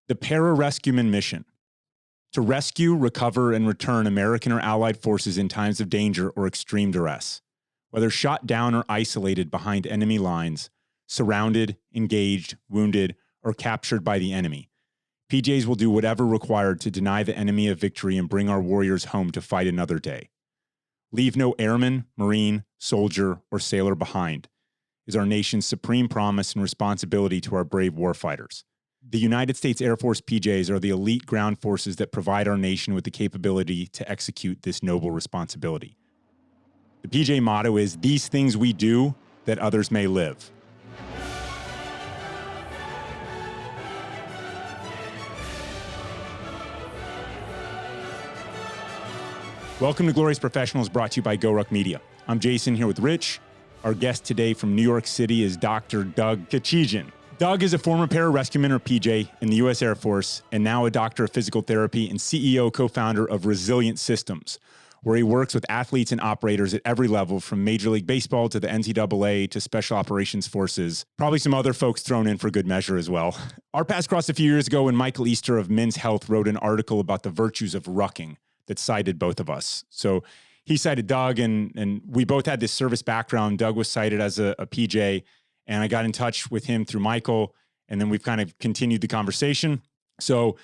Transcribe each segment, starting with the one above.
The Pararescueman mission: to rescue, recover, and return American or Allied forces in times of danger or extreme duress, whether shot down or isolated behind enemy lines, surrounded, engaged, wounded, or captured by the enemy. PJs will do whatever required to deny the enemy a victory and bring our warriors home to fight another day. Leave no airman, Marine, soldier, or sailor behind is our nation's supreme promise and responsibility to our brave warfighters. The United States Air Force PJs are the elite ground forces that provide our nation with the capability to execute this noble responsibility. The PJ motto is, "These things we do that others may live." Welcome to Glorious Professionals, brought to you by GoRuck Media. I'm Jason, here with Rich. Our guest today from New York City is Dr. Doug Kechijian. Doug is a former pararescueman, or PJ, in the U.S. Air Force, and now a doctor of physical therapy and CEO, co-founder of Resilient Systems, where he works with athletes and operators at every level, from Major League Baseball to the NCAA to Special Operations Forces. Probably some other folks thrown in for good measure as well. Our paths crossed a few years ago when Michael Easter of Men's Health wrote an article about the virtues of rucking that cited both of us. So he cited Doug, and we both had this service background. Doug was cited as a PJ, and I got in touch with him through Michael, and then we've kind of continued the conversation. So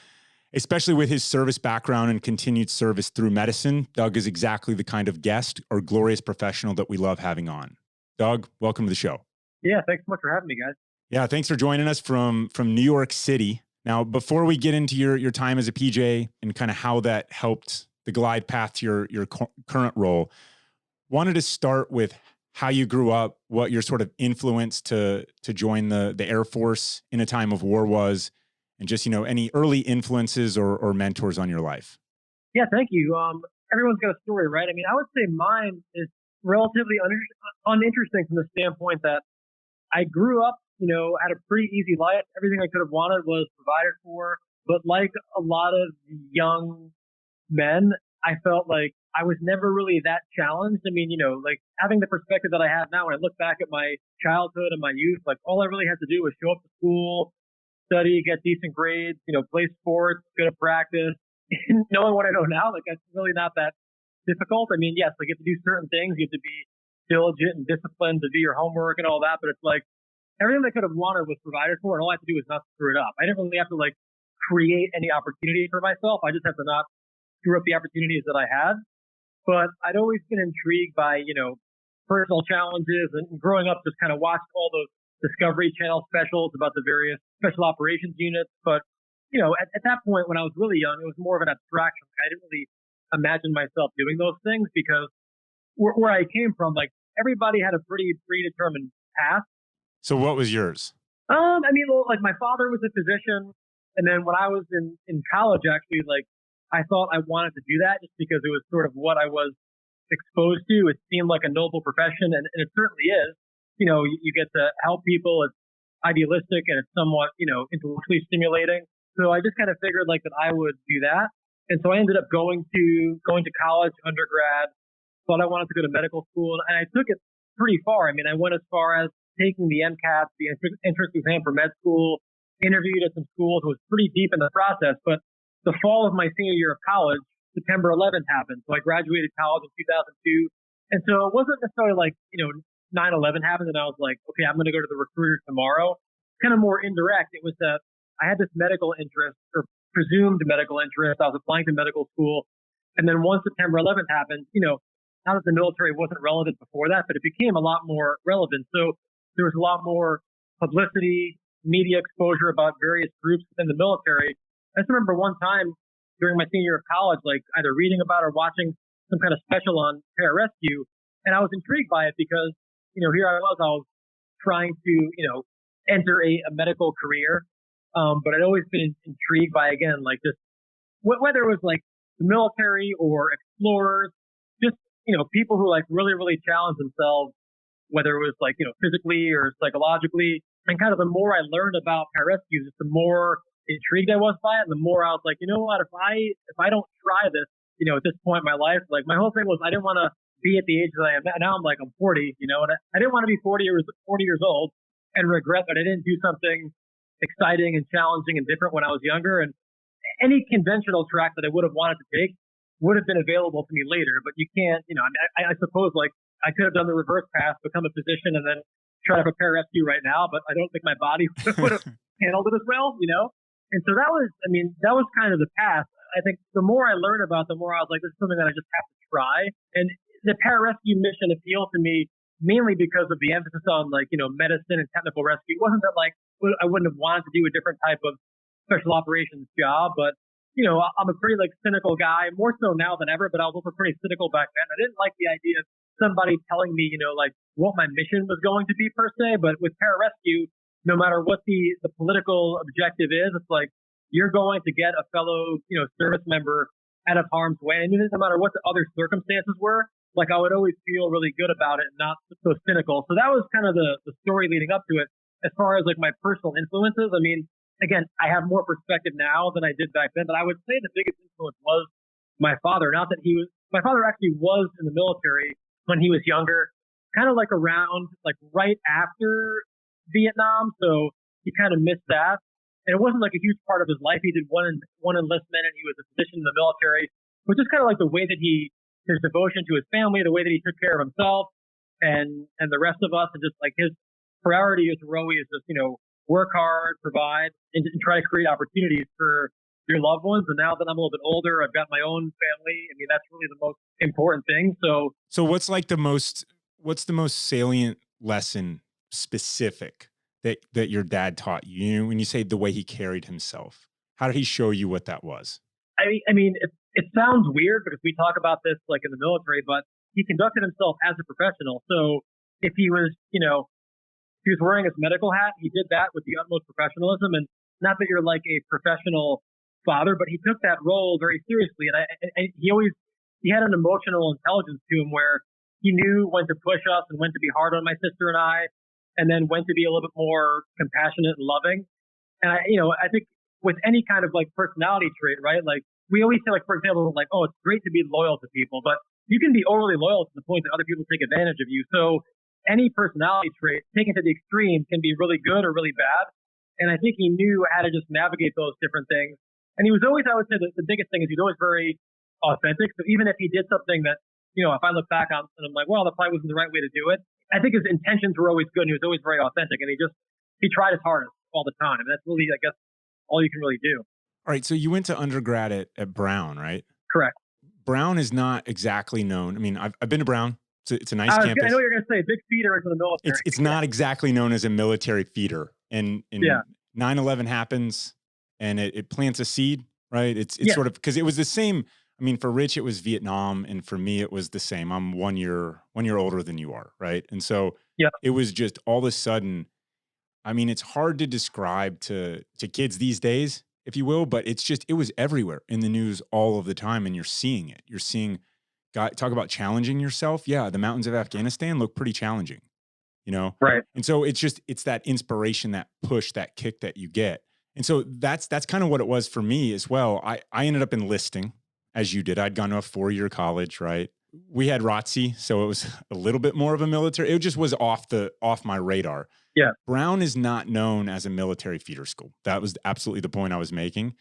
especially with his service background and continued service through medicine, Doug is exactly the kind of guest or glorious professional that we love having on. Doug, welcome to the show. Yeah, thanks so much for having me, guys. Yeah, thanks for joining us from New York City. Now, before we get into your time as a PJ and kind of how that helped the glide path to your current role, wanted to start with how you grew up, what your sort of influence to join the Air Force in a time of war was, and just, any early influences or mentors on your life. Yeah, thank you. Everyone's got a story, right? I mean, I would say mine is relatively uninteresting from the standpoint that I grew up, had a pretty easy life. Everything I could have wanted was provided for. But like a lot of young men, I felt like I was never really that challenged. I mean, like having the perspective that I have now, when I look back at my childhood and my youth, like all I really had to do was show up to school, study, get decent grades, play sports, go to practice. Knowing what I know now, like that's really not that difficult. I mean, yes, like you have to do certain things. You have to be diligent and disciplined to do your homework and all that. But it's like everything I could have wanted was provided for, and all I had to do was not screw it up. I didn't really have to like create any opportunity for myself. I just have to not screw up the opportunities that I had. But I'd always been intrigued by, personal challenges, and growing up just kind of watched all those Discovery Channel specials about the various special operations units. But, at that point when I was really young, it was more of an abstraction. I didn't really imagine myself doing those things because where I came from, like everybody had a pretty predetermined path. So what was yours? Like my father was a physician. And then when I was in college, actually, like I thought I wanted to do that just because it was sort of what I was exposed to. It seemed like a noble profession, and it certainly is. You get to help people. It's idealistic and it's somewhat, intellectually stimulating. So I just kind of figured like that I would do that. And so I ended up going to college, undergrad, thought I wanted to go to medical school, and I took it pretty far. I mean, I went as far as taking the MCAT, the entrance exam for med school, interviewed at some schools, was pretty deep in the process. But the fall of my senior year of college, September 11th happened. So I graduated college in 2002. And so it wasn't necessarily like, 9/11 happened and I was like, okay, I'm going to go to the recruiter tomorrow. Kind of more indirect. It was that I had this medical interest, or presumed medical interest. I was applying to medical school. And then once September 11th happened, not that the military wasn't relevant before that, but it became a lot more relevant. So there was a lot more publicity, media exposure about various groups within the military. I just remember one time during my senior year of college, like either reading about or watching some kind of special on pararescue, and I was intrigued by it because, here I was trying to, enter a medical career, but I'd always been intrigued by, again, like just whether it was like the military or explorers, just, people who like really, really challenge themselves, whether it was like, physically or psychologically. And kind of the more I learned about pararescue, just the more intrigued I was by it, and the more I was like, you know what, if I don't try this, at this point in my life, like my whole thing was I didn't want to be at the age that I am now. I'm like, I'm 40, and I didn't want to be 40 years old and regret that I didn't do something exciting and challenging and different when I was younger. And any conventional track that I would have wanted to take would have been available to me later. But you can't, I suppose like I could have done the reverse path, become a physician, and then try to prepare rescue right now. But I don't think my body would have handled it as well. And so that was kind of the path. I think the more I learned about, the more I was like, this is something that I just have to try. And the pararescue mission appealed to me mainly because of the emphasis on medicine and technical rescue. It wasn't that like I wouldn't have wanted to do a different type of special operations job, but I'm a pretty cynical guy, more so now than ever, but I was also pretty cynical back then. I didn't like the idea of somebody telling me, what my mission was going to be per se. But with pararescue, no matter what the political objective is, it's like you're going to get a fellow, service member out of harm's way. And no matter what the other circumstances were, I would always feel really good about it and not so cynical. So that was kind of the story leading up to it. As far as my personal influences, again, I have more perspective now than I did back then, but I would say the biggest influence was my father. Not that my father actually was in the military when he was younger, kind of around, right after Vietnam. So he kind of missed that. And it wasn't a huge part of his life. He did one enlistment and he was a physician in the military, but just kind of the way that his devotion to his family, the way that he took care of himself and the rest of us, and just his priority is always just, work hard, provide, and try to create opportunities for your loved ones. And now that I'm a little bit older, I've got my own family. That's really the most important thing. So what's the most salient lesson specific that your dad taught you? When you say the way he carried himself, how did he show you what that was? It sounds weird because we talk about this in the military, but he conducted himself as a professional. So if he was, if he was wearing his medical hat, he did that with the utmost professionalism. And not that you're a professional father, but he took that role very seriously. And he had an emotional intelligence to him where he knew when to push us and when to be hard on my sister and I, and then when to be a little bit more compassionate and loving. And I think with any kind of personality trait, right? We always say, for example, oh, it's great to be loyal to people, but you can be overly loyal to the point that other people take advantage of you. So any personality trait taken to the extreme can be really good or really bad. And I think he knew how to just navigate those different things. And he was always, I would say, the biggest thing is he's always very authentic. So even if he did something that, if I look back on and I'm like, well, that probably wasn't the right way to do it, I think his intentions were always good. And he was always very authentic. And he tried his hardest all the time. And that's really, I guess, all you can really do. All right. So you went to undergrad at Brown, right? Correct. Brown is not exactly known. I've been to Brown. It's a nice campus. I know you're going to say big feeder into the military. It's not exactly known as a military feeder. And 9/11 happens and it plants a seed, right? It's sort of, because it was the same. For Rich, it was Vietnam. And for me, it was the same. I'm 1 year older than you are, right? And so it was just all of a sudden, it's hard to describe to kids these days, if you will, but it was everywhere in the news all of the time. And you're seeing it. You're seeing, talk about challenging yourself. Yeah, the mountains of Afghanistan look pretty challenging, Right. And so it's that inspiration, that push, that kick that you get. And so that's kind of what it was for me as well. I ended up enlisting, as you did. I'd gone to a 4-year college, right? We had ROTC, so it was a little bit more of a military. It just was off my radar. Yeah. Brown is not known as a military feeder school. That was absolutely the point I was making.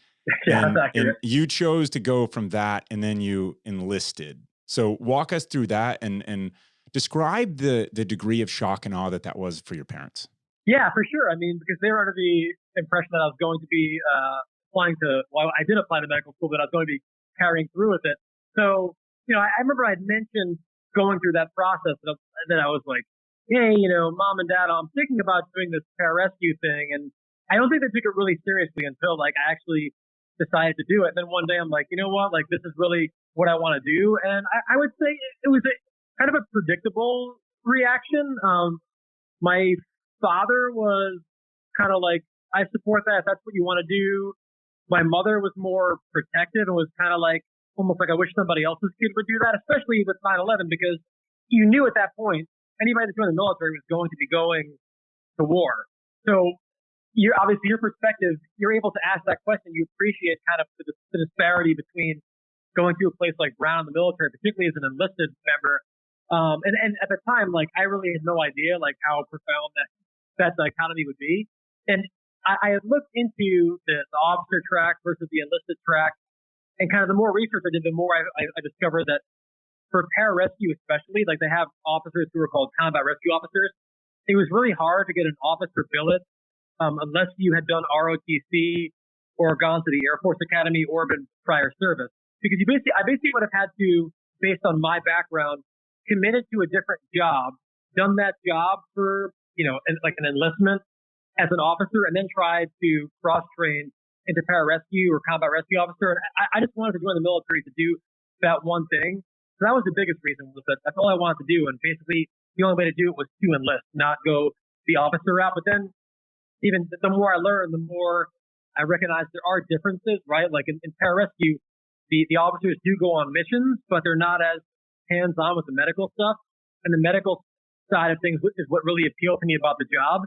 Yeah, and, that's accurate. And you chose to go from that, and then you enlisted. So walk us through that and describe the degree of shock and awe that was for your parents. Yeah, for sure. Because they were under the impression that I was going to be I did apply to medical school, but I was going to be carrying through with it. So, I remember I'd mentioned going through that process that I was like, hey, mom and dad, I'm thinking about doing this pararescue thing. And I don't think they took it really seriously until I actually decided to do it. And then one day I'm like, you know what, this is really what I want to do. And I would say it was kind of a predictable reaction. My father was kind of like, I support that if that's what you want to do. My mother was more protective and was kind of almost like I wish somebody else's kid would do that, especially with 9/11, because you knew at that point anybody that's joined the military was going to be going to war. So obviously your perspective, you're able to ask that question. You appreciate kind of the disparity between going to a place like Brown in the military, particularly as an enlisted member. And at the time, I really had no idea how profound that dichotomy would be. And I had looked into the officer track versus the enlisted track, and kind of the more research I did, the more I discovered that for pararescue especially, like they have officers who are called combat rescue officers. It was really hard to get an officer billet unless you had done ROTC or gone to the Air Force Academy or been prior service. Because I basically would have had to, based on my background, committed to a different job, done that job for, like an enlistment as an officer, and then tried to cross train into pararescue or combat rescue officer. And I just wanted to join the military to do that one thing. So that was the biggest reason, was that that's all I wanted to do. And basically the only way to do it was to enlist, not go the officer route. But then even the more I learned, the more I recognize there are differences, right? Like in pararescue, the officers do go on missions, but they're not as hands-on with the medical stuff. And the medical side of things is what really appealed to me about the job,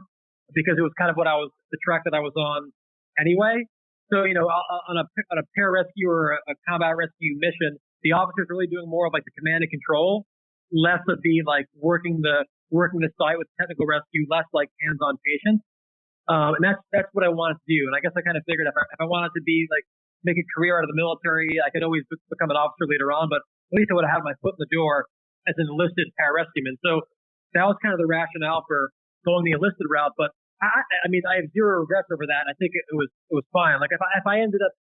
because it was kind of the track that I was on anyway. So, on a pararescue or a combat rescue mission, the officers really doing more of like the command and control, less of the like working the site with technical rescue, less like hands-on patients. And that's what I wanted to do. And I guess I kind of figured if I wanted to be like, make a career out of the military, I could always become an officer later on, but at least I would have had my foot in the door as an enlisted pararescueman. So that was kind of the rationale for going the enlisted route. But I mean, I have zero regrets over that. I think it was fine. Like if I ended up,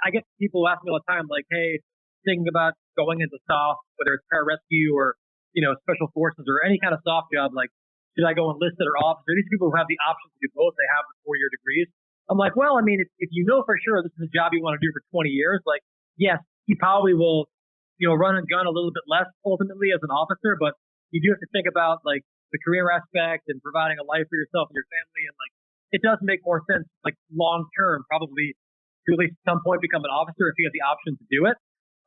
I get people ask me all the time, like, hey, thinking about going into SOF, whether it's pararescue or, special forces or any kind of SOF job, like, should I go enlisted or officer? These people who have the option to do both, they have the 4-year degrees. I'm like, well, I mean, if you know for sure this is a job you want to do for 20 years, like, yes, you probably will, run and gun a little bit less ultimately as an officer, but you do have to think about like the career aspect and providing a life for yourself and your family. And like, it does make more sense, like long term, probably to at least some point become an officer if you have the option to do it.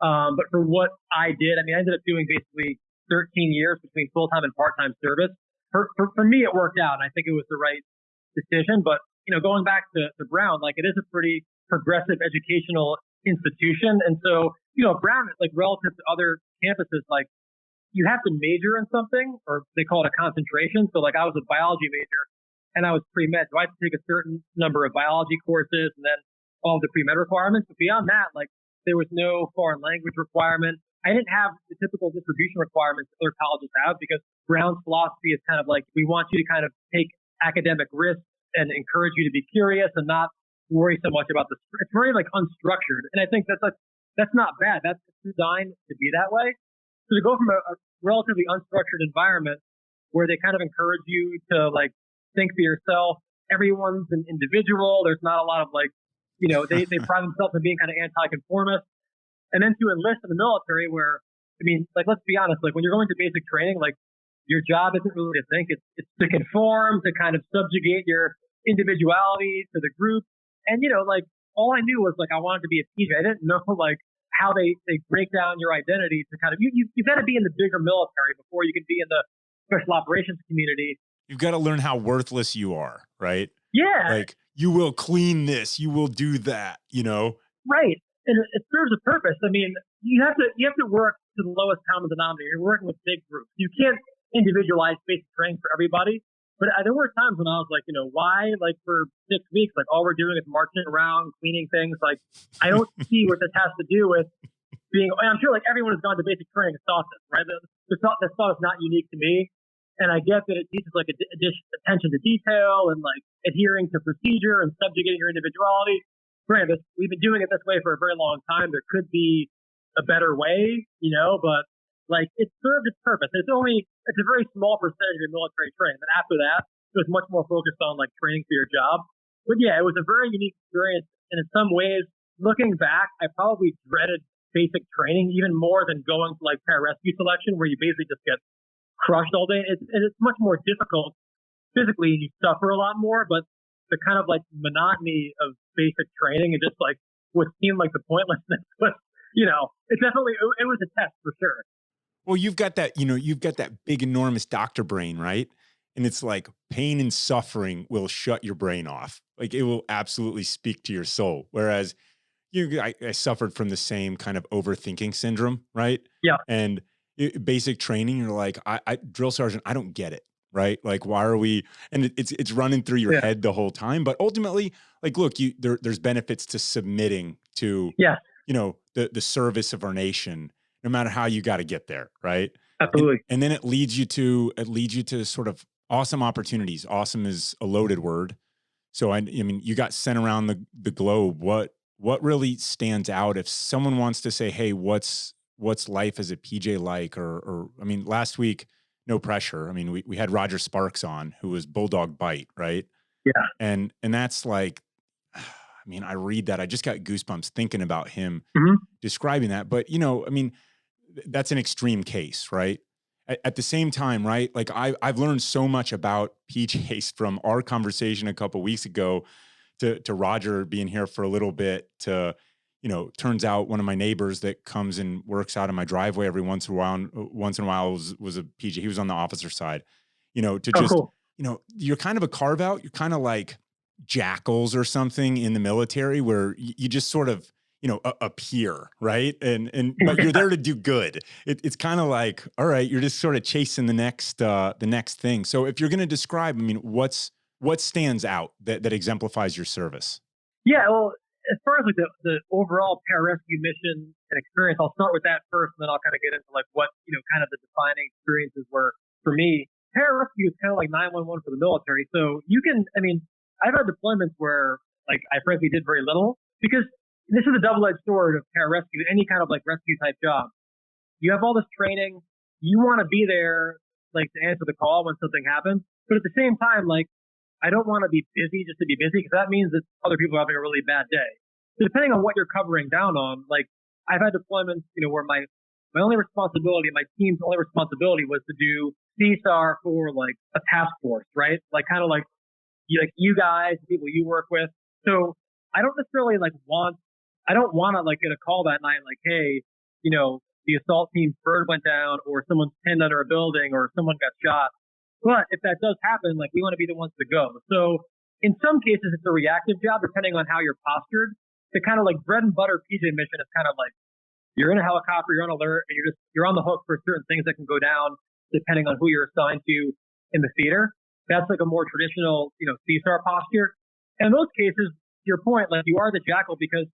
But for what I did, I mean, I ended up doing basically 13 years between full-time and part-time service. For me, it worked out, and I think it was the right decision. But, going back to Brown, like it is a pretty progressive educational institution. And so, Brown, like relative to other campuses, like you have to major in something, or they call it a concentration. So like I was a biology major and I was pre-med. So I had to take a certain number of biology courses and then all of the pre-med requirements. But beyond that, like there was no foreign language requirement. I didn't have the typical distribution requirements that other colleges have, because Brown's philosophy is kind of like, we want you to kind of take academic risks and encourage you to be curious and not worry so much about it's very like unstructured. And I think that's not bad. That's designed to be that way. So to go from a relatively unstructured environment where they kind of encourage you to like think for yourself, everyone's an individual. There's not a lot of like, they pride themselves on being kind of anti-conformist. And then to enlist in the military where, I mean, like, let's be honest, like when you're going to basic training, like your job isn't really to think, it's to conform, to kind of subjugate your individuality to the group. And, like all I knew was like, I wanted to be a PJ. I didn't know like how they break down your identity to kind of, you've got to be in the bigger military before you can be in the special operations community. You've got to learn how worthless you are, right? Yeah. Like you will clean this, you will do that, Right. And it serves a purpose. I mean, you have to work to the lowest common denominator. You're working with big groups. You can't individualize basic training for everybody. But there were times when I was like, why, like for 6 weeks, like all we're doing is marching around, cleaning things. Like, I don't see what this has to do with being, and I'm sure like everyone who's gone to basic training has thought this, right? This thought is not unique to me. And I get that it teaches like attention to detail and like adhering to procedure and subjugating your individuality. Granted, we've been doing it this way for a very long time. There could be a better way, but like it served its purpose. It's a very small percentage of your military training. But after that, it was much more focused on like training for your job. But yeah, it was a very unique experience. And in some ways, looking back, I probably dreaded basic training even more than going to like pararescue selection, where you basically just get crushed all day. It's much more difficult physically, and you suffer a lot more. But the kind of like monotony of basic training and just like what seemed like the pointlessness was, it definitely, it was a test for sure. Well, you've got that big, enormous doctor brain, right? And it's like pain and suffering will shut your brain off. Like it will absolutely speak to your soul. Whereas I suffered from the same kind of overthinking syndrome, right? Yeah. And basic training, you're like, I drill sergeant, I don't get it. right? Like, why are we, and it's running through your Yeah. head the whole time, but ultimately, like, look, there's benefits to submitting to, Yes, the service of our nation, no matter how you got to get there. Right. absolutely. And then it leads you to sort of awesome opportunities. Awesome is a loaded word. So I mean, you got sent around the globe. What really stands out if someone wants to say, hey, what's life as a PJ like? Or I mean, last week, no pressure. I mean, we had Roger Sparks on, who was Bulldog Bite, right? Yeah. And that's like, I mean, I read that, I just got goosebumps thinking about him Hmm. describing that. But I mean, that's an extreme case, right? At the same time, right? Like I've learned so much about PJs from our conversation a couple weeks ago to Roger being here for a little bit to, turns out one of my neighbors that comes and works out in my driveway every once in a while was a PJ. He was on the officer side, to Oh, just, cool. you're kind of a carve out. You're kind of like jackals or something in the military where you just sort of, appear, right? But you're there to do good. It's kind of like, all right, you're just sort of chasing the next thing. So if you're going to describe, I mean, what stands out that exemplifies your service? Yeah, well, as far as like the overall pararescue mission and experience, I'll start with that first, and then I'll kind of get into like what kind of the defining experiences were for me. Pararescue is kind of like 911 for the military. So I mean, I've had deployments where like I frankly did very little because this is a double-edged sword of pararescue, any kind of like rescue type job. You have all this training, you want to be there like to answer the call when something happens, but at the same time, like I don't want to be busy just to be busy because that means that other people are having a really bad day. So depending on what you're covering down on, like I've had deployments, where my only responsibility, my team's only responsibility was to do CSAR for like a task force, right? Like kind of like you guys, the people you work with. So I don't necessarily I don't want to like get a call that night like, hey, the assault team's bird went down or someone's pinned under a building or someone got shot. But if that does happen, like we want to be the ones to go. So in some cases, it's a reactive job, depending on how you're postured. The kind of like bread and butter PJ mission is kind of like you're in a helicopter, you're on alert, and you're on the hook for certain things that can go down depending on who you're assigned to in the theater. That's like a more traditional, CSAR posture. And in those cases, to your point, like you are the jackal because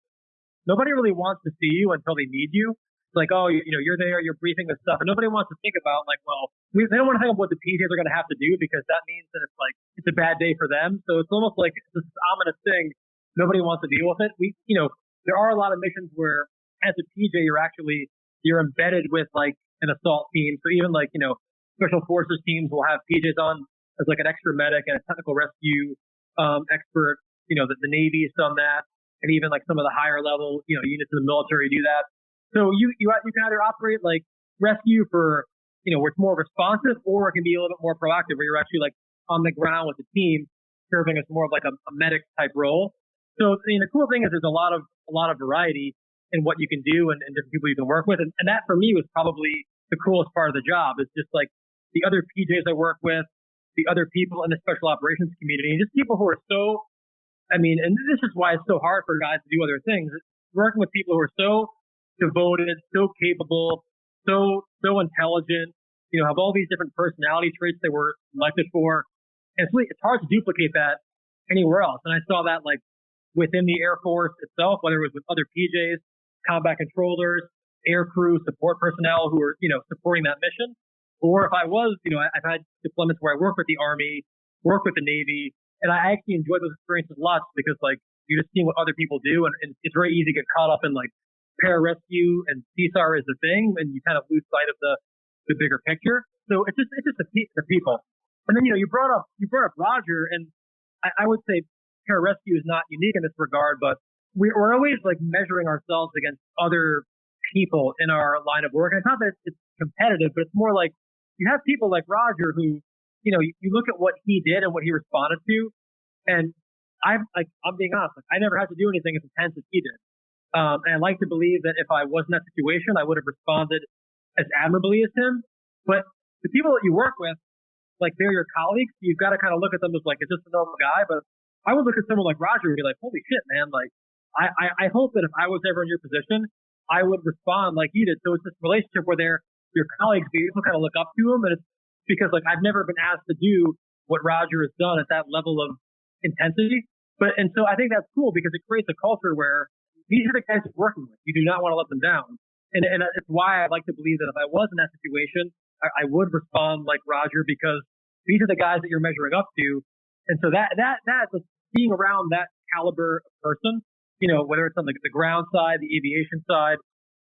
nobody really wants to see you until they need you. It's like, oh, you're there, you're briefing this stuff, and nobody wants to think about like, well, they don't want to think of what the PJs are going to have to do because that means that it's like it's a bad day for them. So it's almost like this ominous thing. Nobody wants to deal with it. There are a lot of missions where as a PJ you're embedded with like an assault team. So even like special forces teams will have PJs on as like an extra medic and a technical rescue expert. The Navy's done that, and even like some of the higher level units in the military do that. So you can either operate like rescue for, where it's more responsive, or it can be a little bit more proactive where you're actually like on the ground with the team serving as more of like a medic type role. So the cool thing is there's a lot of variety in what you can do and different people you can work with. And that for me was probably the coolest part of the job is just like the other PJs I work with, the other people in the special operations community, and just people who are so, and this is why it's so hard for guys to do other things. Working with people who are so devoted, so capable, so intelligent, have all these different personality traits they were selected for. And it's hard to duplicate that anywhere else. And I saw that like within the Air Force itself, whether it was with other PJs, combat controllers, air crew, support personnel who were, supporting that mission. Or if I was, I've had deployments where I work with the Army, work with the Navy, and I actually enjoy those experiences lots because like you're just seeing what other people do, and it's very easy to get caught up in like pararescue and CSAR is the thing, and you kind of lose sight of the bigger picture. So it's just the people. And then you brought up Roger, and I would say pararescue is not unique in this regard, but we're always like measuring ourselves against other people in our line of work. And it's not that it's competitive, but it's more like you have people like Roger who, you look at what he did and what he responded to, and I'm being honest, like I never had to do anything as intense as he did. And I like to believe that if I was in that situation, I would have responded as admirably as him. But the people that you work with, like they're your colleagues, you've got to kind of look at them as like, it's just a normal guy. But I would look at someone like Roger and be like, holy shit, man. Like, I hope that if I was ever in your position, I would respond like you did. So it's this relationship where they're your colleagues, but you also kind of look up to them. And because like I've never been asked to do what Roger has done at that level of intensity. And so I think that's cool because it creates a culture where these are the guys you're working with. You do not want to let them down. And it's why I like to believe that if I was in that situation, I would respond like Roger because these are the guys that you're measuring up to. And so that just being around that caliber of person, whether it's on the ground side, the aviation side,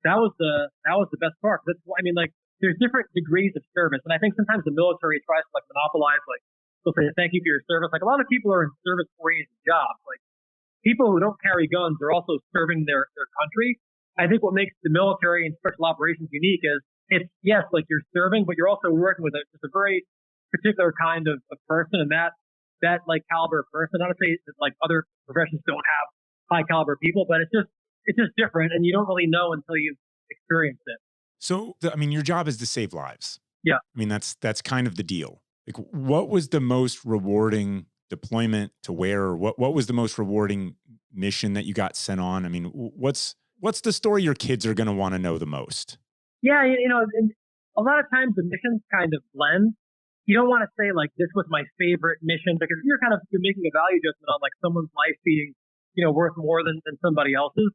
that was the best part. That's I mean, like there's different degrees of service, and I think sometimes the military tries to like monopolize. Like they'll say thank you for your service. Like a lot of people are in service-oriented jobs. Like people who don't carry guns are also serving their country. I think what makes the military and special operations unique is it's yes, like you're serving, but you're also working with just a very particular kind of person, and that like caliber of person. Not to say that like other professions don't have high caliber people, but it's just different, and you don't really know until you've experienced it. So, your job is to save lives. Yeah. I mean, that's kind of the deal. Like, what was the most rewarding deployment to where, or what was the most rewarding mission that you got sent on? I mean, what's the story your kids are going to want to know the most? Yeah, and a lot of times the missions kind of blend. You don't want to say like this was my favorite mission because you're making a value judgment on like someone's life being, worth more than somebody else's.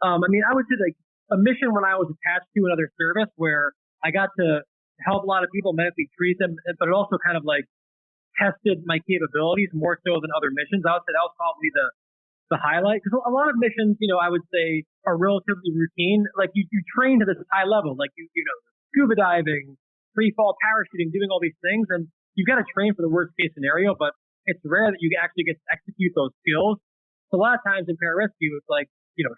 I would say like a mission when I was attached to another service where I got to help a lot of people, medically treat them, but it also kind of like tested my capabilities more so than other missions. I would say that was probably the highlight because a lot of missions, I would say are relatively routine. Like you train to this high level, like you scuba diving, free fall parachuting, doing all these things, and you've got to train for the worst case scenario. But it's rare that you actually get to execute those skills. So a lot of times in pararescue, it's like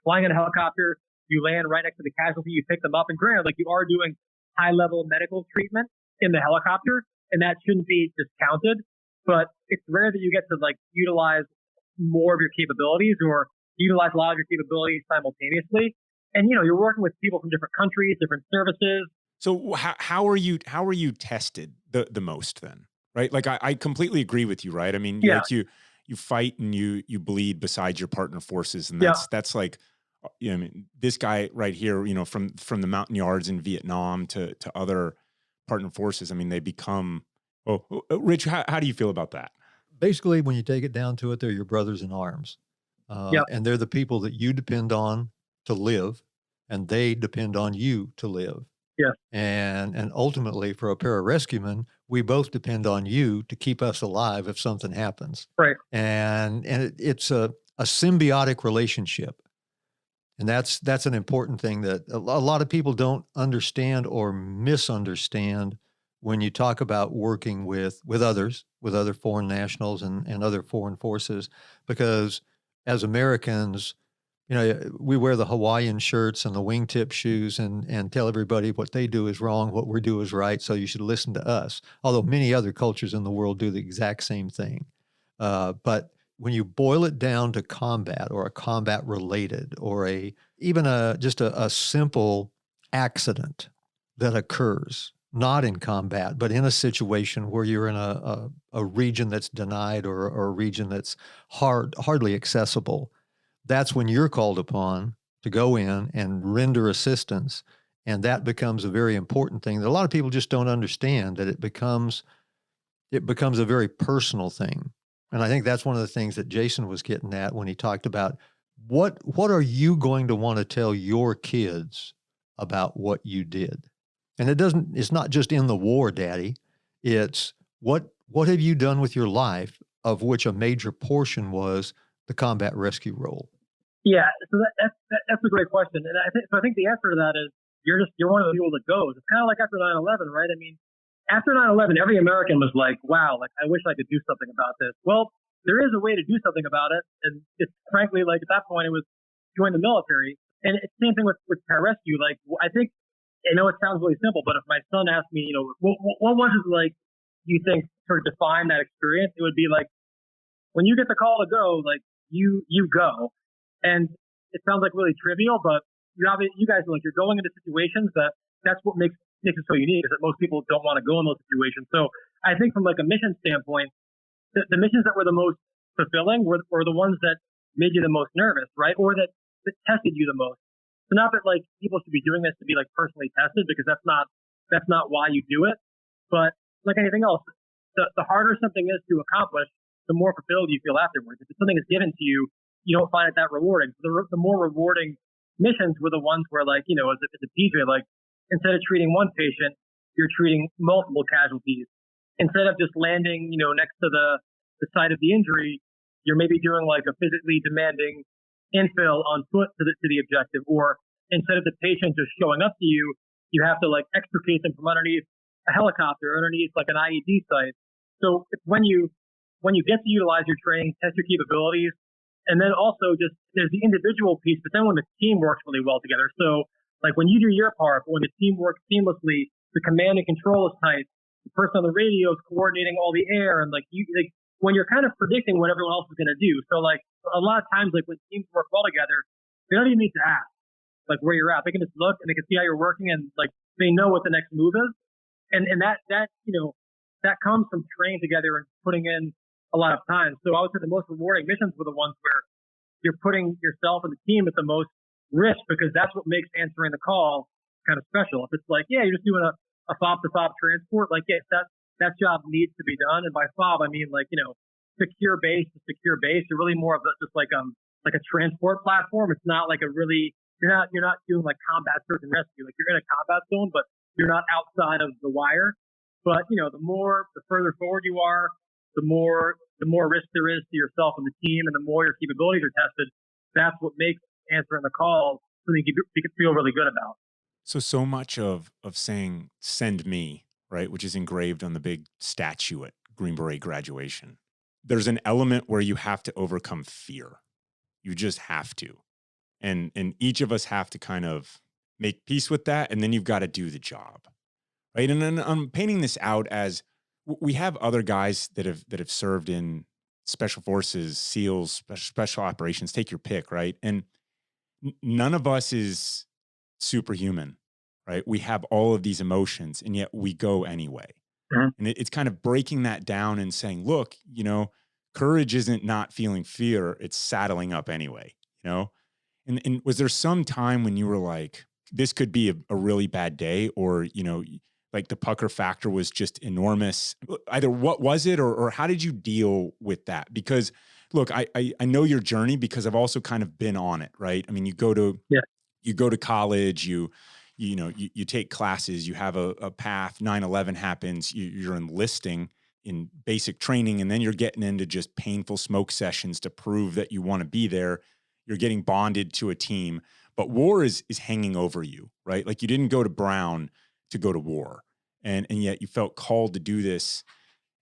flying in a helicopter, you land right next to the casualty, you pick them up, and granted, like you are doing high level medical treatment in the helicopter, and that shouldn't be discounted. But it's rare that you get to like utilize more of your capabilities or utilize a lot of your capabilities simultaneously. And you're working with people from different countries, different services. So how are you tested the most then? Right? Like I completely agree with you, right? I mean, Yeah. like you fight and you bleed beside your partner forces, and that's like this guy right here, from the mountain yards in Vietnam to other partner forces. I mean, they become. Oh, Rich, how do you feel about that? Basically, when you take it down to it, they're your brothers in arms. And they're the people that you depend on to live, and they depend on you to live. Yeah. And ultimately, for a pararescueman, we both depend on you to keep us alive if something happens. Right. And it's a symbiotic relationship. And that's an important thing that a lot of people don't understand or misunderstand when you talk about working with others, with other foreign nationals and other foreign forces, because as Americans, we wear the Hawaiian shirts and the wingtip shoes and tell everybody what they do is wrong, what we do is right, so you should listen to us. Although many other cultures in the world do the exact same thing. But when you boil it down to combat or a combat related or even a simple accident that occurs, not in combat, but in a situation where you're in a region that's denied or a region that's hardly accessible, that's when you're called upon to go in and render assistance. And that becomes a very important thing that a lot of people just don't understand, that it becomes a very personal thing. And I think that's one of the things that Jason was getting at when he talked about what are you going to want to tell your kids about what you did? And it's not just in the war, Daddy. It's what have you done with your life, of which a major portion was the combat rescue role. Yeah, so that's a great question, and I think the answer to that is you're one of the people that goes. It's kind of like after 9/11, right? I mean, after 9/11, every American was like, "Wow, like I wish I could do something about this." Well, there is a way to do something about it, and it's frankly like at that point it was join the military, and it's the same thing with pararescue. Like I think. I know it sounds really simple, but if my son asked me, what was it like you think sort of define that experience, it would be like when you get the call to go, like you go. And it sounds like really trivial, but you guys are like you're going into situations that's what makes it so unique is that most people don't want to go in those situations. So I think from like a mission standpoint, the missions that were the most fulfilling were the ones that made you the most nervous, right? Or that tested you the most. So not that like people should be doing this to be like personally tested, because that's not why you do it. But like anything else, the harder something is to accomplish, the more fulfilled you feel afterwards. If something is given to you, you don't find it that rewarding. So the more rewarding missions were the ones where, like, you know, as a PJ, like, instead of treating one patient, you're treating multiple casualties. Instead of just landing, you know, next to the site of the injury, you're maybe doing like a physically demanding infill on foot to the objective. Or instead of the patient just showing up to you, you have to like extricate them from underneath a helicopter, underneath like an IED site. So it's when you get to utilize your training, test your capabilities, and then also just there's the individual piece, but then when the team works really well together. So like when you do your part, when the team works seamlessly, the command and control is tight, the person on the radio is coordinating all the air, and like when you're kind of predicting what everyone else is going to do. So like a lot of times, like when teams work well together, they don't even need to ask like where you're at. They can just look and they can see how you're working, and like they know what the next move is. And that you know, that comes from training together and putting in a lot of time. So I would say the most rewarding missions were the ones where you're putting yourself and the team at the most risk, because that's what makes answering the call kind of special. If it's like, yeah, you're just doing a fob to fob transport, like, yes, that job needs to be done. And by fob, I mean like, you know, secure base to secure base. You're really more of just like a transport platform. It's not like a really, you're not doing like combat search and rescue. Like you're in a combat zone, but you're not outside of the wire. But, you know, the further forward you are, the more risk there is to yourself and the team, and the more your capabilities are tested. That's what makes answering the call something you can feel really good about. So much of saying "send me," right, which is engraved on the big statue at Green Beret graduation. There's an element where you have to overcome fear. You just have to, and each of us have to kind of make peace with that, and then you've got to do the job, right? And then I'm painting this out as we have other guys that have served in special forces, SEALs, special operations, take your pick, right? And none of us is superhuman, right? We have all of these emotions, and yet we go anyway. Mm-hmm. And it's kind of breaking that down and saying, look, you know, courage isn't not feeling fear, it's saddling up anyway, you know? And was there some time when you were like, this could be a really bad day, or, you know, like the pucker factor was just enormous? Either what was it, or how did you deal with that? Because look, I know your journey because I've also kind of been on it, right? I mean, you go to college, you take classes, you have a path, 9/11 happens, you're enlisting in basic training, and then you're getting into just painful smoke sessions to prove that you want to be there. You're getting bonded to a team, but war is hanging over you, right? Like you didn't go to Brown to go to war, and yet you felt called to do this.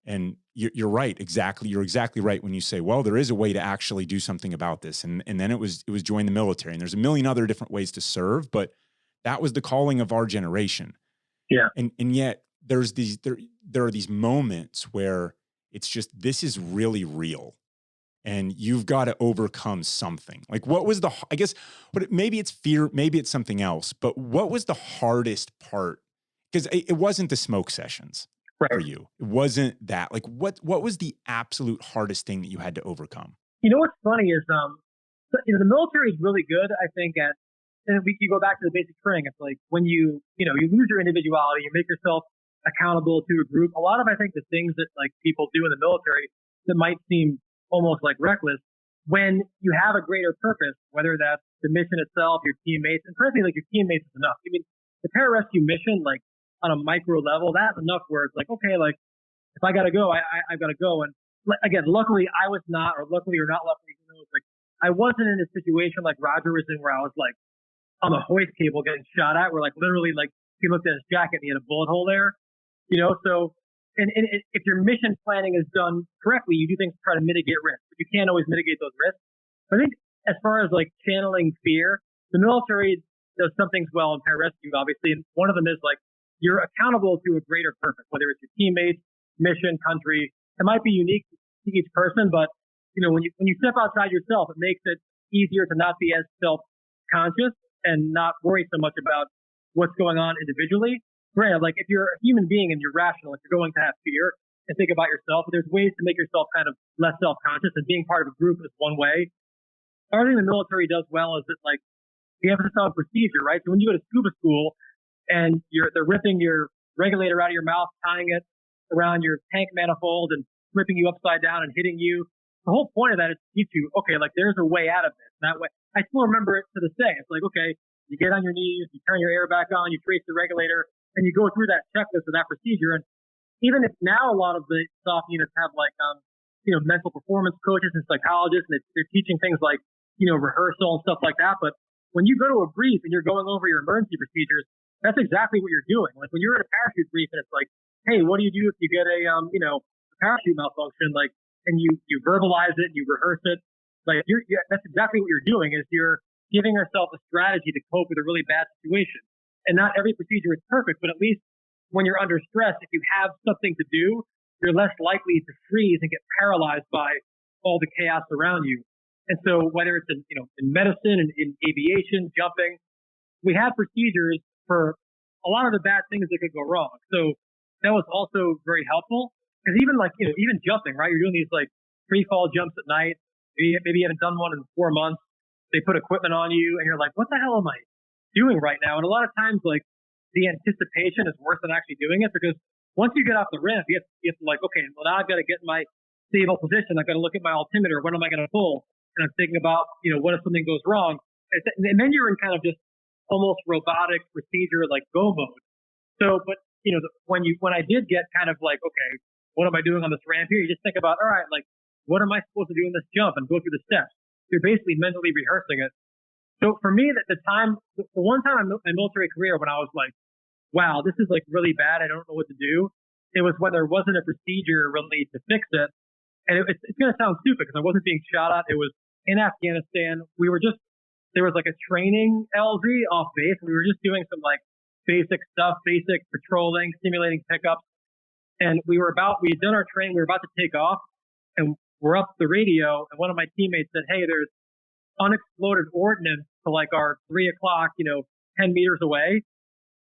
And you're right, exactly. You're exactly right when you say, well, there is a way to actually do something about this. And then it was join the military. And there's a million other different ways to serve, but that was the calling of our generation. Yeah. And yet there are these moments where it's just, this is really real. And you've got to overcome something. Like what was maybe it's fear, maybe it's something else, but what was the hardest part? Because it wasn't the smoke sessions. Right. For you, it wasn't that. Like, what was the absolute hardest thing that you had to overcome? You know what's funny is, the military is really good, I think, at, and you go back to the basic training. It's like when you lose your individuality, you make yourself accountable to a group. A lot of, I think, the things that like people do in the military that might seem almost like reckless, when you have a greater purpose, whether that's the mission itself, your teammates, and frankly, like your teammates is enough. I mean, the pararescue mission, like, on a micro level, that's enough where it's like, okay, like if I got to go, I've got to go. And again, luckily I was not, or luckily or not luckily, who knows, like I wasn't in a situation like Roger was in where I was like on the hoist cable getting shot at, where like literally like he looked at his jacket and he had a bullet hole there, you know? So, and if your mission planning is done correctly, you do things to try to mitigate risk, but you can't always mitigate those risks. I think as far as like channeling fear, the military does some things well in pararescue, obviously. And one of them is like, you're accountable to a greater purpose, whether it's your teammates, mission, country. It might be unique to each person, but you know, when you step outside yourself, it makes it easier to not be as self-conscious and not worry so much about what's going on individually. Granted, like if you're a human being and you're rational, if you're going to have fear and think about yourself, there's ways to make yourself kind of less self-conscious, and being part of a group is one way. Another thing the military does well is that like the emphasis on procedure, right? So when you go to scuba school, and they're ripping your regulator out of your mouth, tying it around your tank manifold and flipping you upside down and hitting you. The whole point of that is to teach you, okay, like there's a way out of this. And that way, I still remember it to this day. It's like, okay, you get on your knees, you turn your air back on, you trace the regulator, and you go through that checklist of that procedure. And even if now a lot of the soft units have like, mental performance coaches and psychologists, and they're teaching things like, rehearsal and stuff like that. But when you go to a brief and you're going over your emergency procedures, that's exactly what you're doing. Like when you're at a parachute brief and it's like, hey, what do you do if you get a parachute malfunction? Like, and you verbalize it, you rehearse it. Like that's exactly what you're doing is you're giving yourself a strategy to cope with a really bad situation. And not every procedure is perfect, but at least when you're under stress, if you have something to do, you're less likely to freeze and get paralyzed by all the chaos around you. And so whether it's in medicine and in aviation, jumping, we have procedures for a lot of the bad things that could go wrong. So that was also very helpful because even jumping, right? You're doing these like free fall jumps at night. Maybe you haven't done one in 4 months. They put equipment on you and you're like, what the hell am I doing right now? And a lot of times like the anticipation is worse than actually doing it because once you get off the ramp, you have to like, okay, well now I've got to get in my stable position. I've got to look at my altimeter. When am I going to pull? And I'm thinking about, what if something goes wrong? And then you're in kind of just almost robotic procedure, like go mode. So, but when I did get kind of like, okay, what am I doing on this ramp here? You just think about, all right, like, what am I supposed to do in this jump and go through the steps? You're basically mentally rehearsing it. So for me, the one time in my military career when I was like, wow, this is like really bad. I don't know what to do. It was when there wasn't a procedure really to fix it. And it's going to sound stupid because I wasn't being shot at. It was in Afghanistan. There was like a training LZ off base. We were just doing some like basic stuff, basic patrolling, simulating pickups. And we had done our training. We were about to take off and we're up the radio. And one of my teammates said, hey, there's unexploded ordnance to like our 3 o'clock, 10 meters away.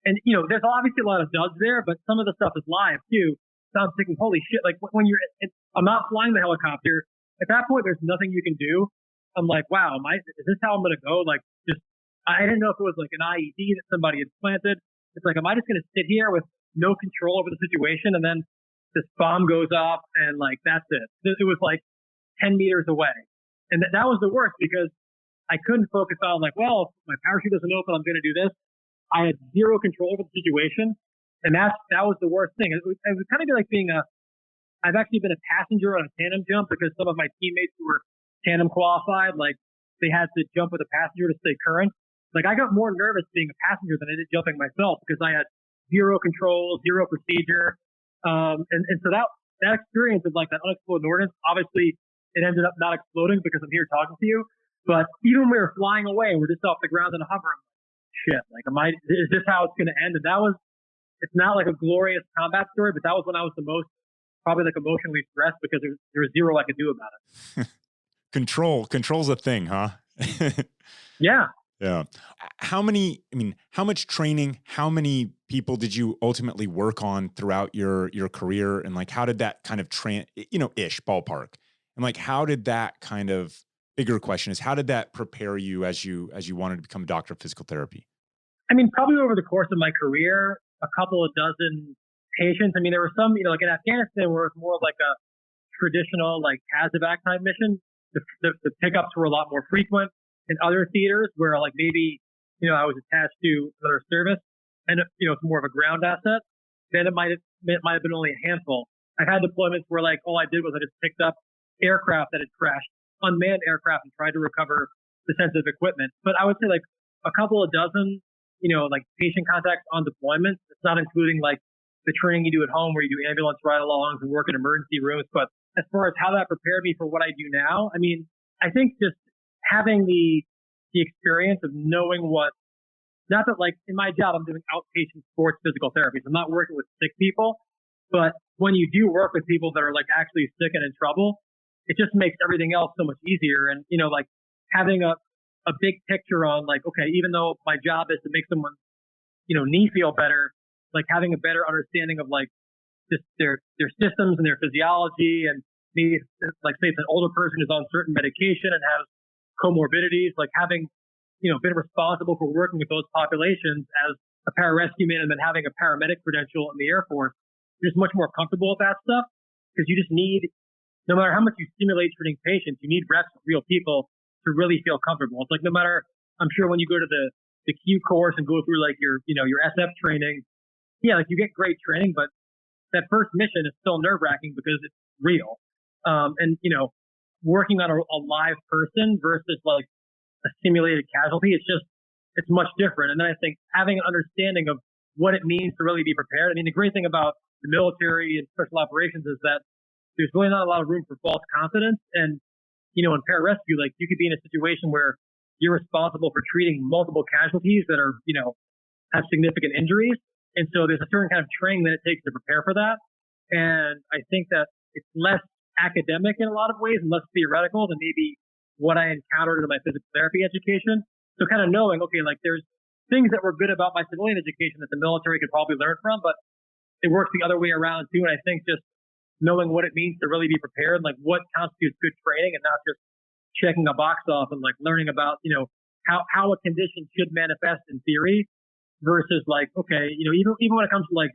And, there's obviously a lot of duds there, but some of the stuff is live too. So I'm thinking, holy shit, like when I'm not flying the helicopter. At that point, there's nothing you can do. I'm like, wow, is this how I'm going to go? Like, I didn't know if it was like an IED that somebody had planted. It's like, am I just going to sit here with no control over the situation? And then this bomb goes off and like, that's it. It was like 10 meters away. And that was the worst because I couldn't focus on like, well, if my parachute doesn't open, I'm going to do this. I had zero control over the situation. And that was the worst thing. It would kind of be like I've actually been a passenger on a tandem jump because some of my teammates who were tandem qualified, like they had to jump with a passenger to stay current. Like I got more nervous being a passenger than I did jumping myself because I had zero control, zero procedure. And so that experience of like that unexploded ordnance, obviously it ended up not exploding because I'm here talking to you. But even when we were flying away and we're just off the ground in a hover, I'm like, shit, like is this how it's going to end? And it's not like a glorious combat story, but that was when I was the most probably like emotionally stressed because there was zero I could do about it. Control's a thing, huh? Yeah. Yeah. How much training, how many people did you ultimately work on throughout your career? And like, how did that kind of ish ballpark? And like, how did that kind of bigger question is how did that prepare you as you wanted to become a doctor of physical therapy? I mean, probably over the course of my career, a couple of dozen patients. I mean, there were some, like in Afghanistan where it was more of like a traditional like CASEVAC type mission. The pickups were a lot more frequent. In other theaters where like maybe, I was attached to another service and, it's more of a ground asset, then it might have been only a handful. I've had deployments where like all I did was I just picked up aircraft that had crashed, unmanned aircraft, and tried to recover the sensitive equipment. But I would say like a couple of dozen, like patient contacts on deployments. It's not including like the training you do at home where you do ambulance ride-alongs and work in emergency rooms. But as far as how that prepared me for what I do now, I mean, I think just having the experience of knowing not that like in my job, I'm doing outpatient sports physical therapy. So I'm not working with sick people, but when you do work with people that are like actually sick and in trouble, it just makes everything else so much easier. And, like having a big picture on like, okay, even though my job is to make someone's, knee feel better, like having a better understanding of like just their systems and their physiology. And maybe like say if an older person is on certain medication and has comorbidities, like having, been responsible for working with those populations as a pararescueman and then having a paramedic credential in the Air Force, just much more comfortable with that stuff because you just need, no matter how much you simulate treating patients, you need reps with real people to really feel comfortable. It's like no matter, I'm sure when you go to the Q course and go through like your SF training, yeah, like you get great training, but that first mission is still nerve wracking because it's real. And working on a live person versus like a simulated casualty, it's much different. And then I think having an understanding of what it means to really be prepared. I mean, the great thing about the military and special operations is that there's really not a lot of room for false confidence. And, in pararescue, like you could be in a situation where you're responsible for treating multiple casualties that are, have significant injuries. And so there's a certain kind of training that it takes to prepare for that. And I think that it's less academic in a lot of ways and less theoretical than maybe what I encountered in my physical therapy education. So kind of knowing, okay, like there's things that were good about my civilian education that the military could probably learn from, but it works the other way around too. And I think just knowing what it means to really be prepared, like what constitutes good training and not just checking a box off and like learning about, how a condition should manifest in theory versus like, okay, even when it comes to like,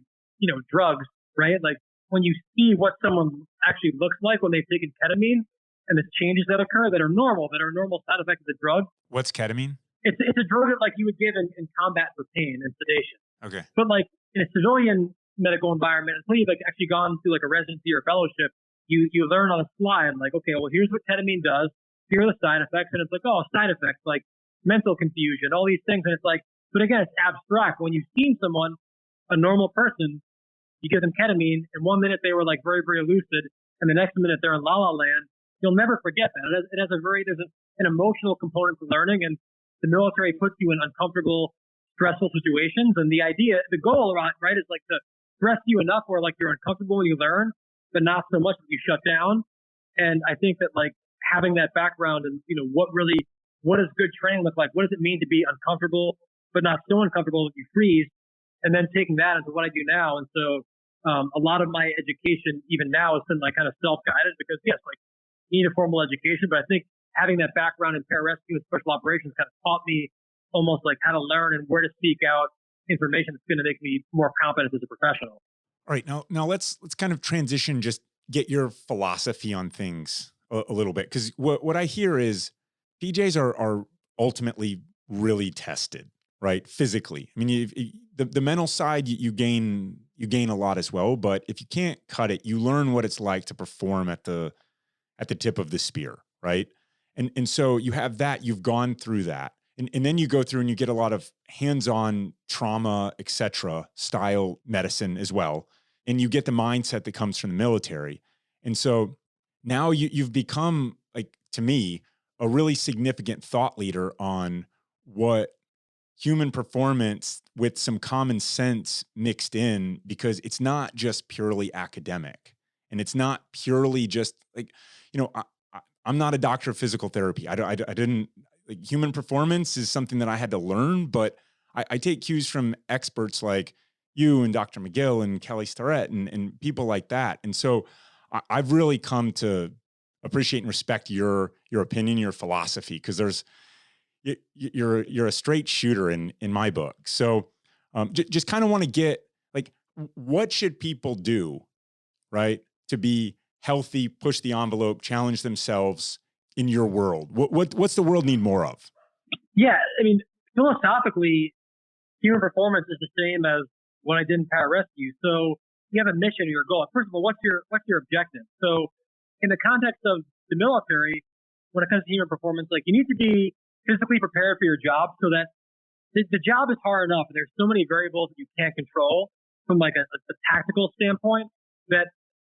drugs, right? Like when you see what someone actually looks like when they've taken ketamine and the changes that occur that are normal side effects of the drug. What's ketamine? It's a drug that like you would give in combat for pain and sedation. Okay. But like in a civilian medical environment, until you've like actually gone through like a residency or fellowship, you learn on a slide like, okay, well here's what ketamine does, here are the side effects, and it's like, oh, side effects like mental confusion, all these things, and it's like, but again, it's abstract. When you've seen someone, a normal person, you give them ketamine, and 1 minute they were like very, very lucid, and the next minute they're in la la land. You'll never forget that. There's an emotional component to learning, and the military puts you in uncomfortable, stressful situations. And the goal, right, is like to stress you enough where like you're uncomfortable when you learn, but not so much that you shut down. And I think that like having that background and what does good training look like? What does it mean to be uncomfortable, but not so uncomfortable that you freeze? And then taking that into what I do now. And so a lot of my education even now has been like kind of self-guided because yes, like you need a formal education, but I think having that background in pararescue and special operations kind of taught me almost like how to learn and where to seek out information that's going to make me more competent as a professional. All right. Now let's kind of transition, just get your philosophy on things a little bit. Cause what I hear is PJs are ultimately really tested, right? Physically. I mean, the mental side, you gain a lot as well, but if you can't cut it, you learn what it's like to perform at the tip of the spear, right? And so you have that, you've gone through that. And then you go through and you get a lot of hands-on trauma, et cetera, style medicine as well. And you get the mindset that comes from the military. And so now you've become, like, to me, a really significant thought leader on what human performance with some common sense mixed in, because it's not just purely academic. And it's not purely just like, I'm not a doctor of physical therapy. I didn't, like, human performance is something that I had to learn, but I take cues from experts like you and Dr. McGill and Kelly Starrett and people like that. And so I've really come to appreciate and respect your opinion, your philosophy, because you're a straight shooter in my book. So just kind of want to get, like, what should people do, right, to be healthy, push the envelope, challenge themselves in your world? What's the world need more of? Yeah, I mean, philosophically, human performance is the same as what I did in pararescue. So you have a mission or your goal. First of all, what's your objective? So in the context of the military, when it comes to human performance, like, you need to be physically prepared for your job so that the job is hard enough. And there's so many variables that you can't control from like a tactical standpoint that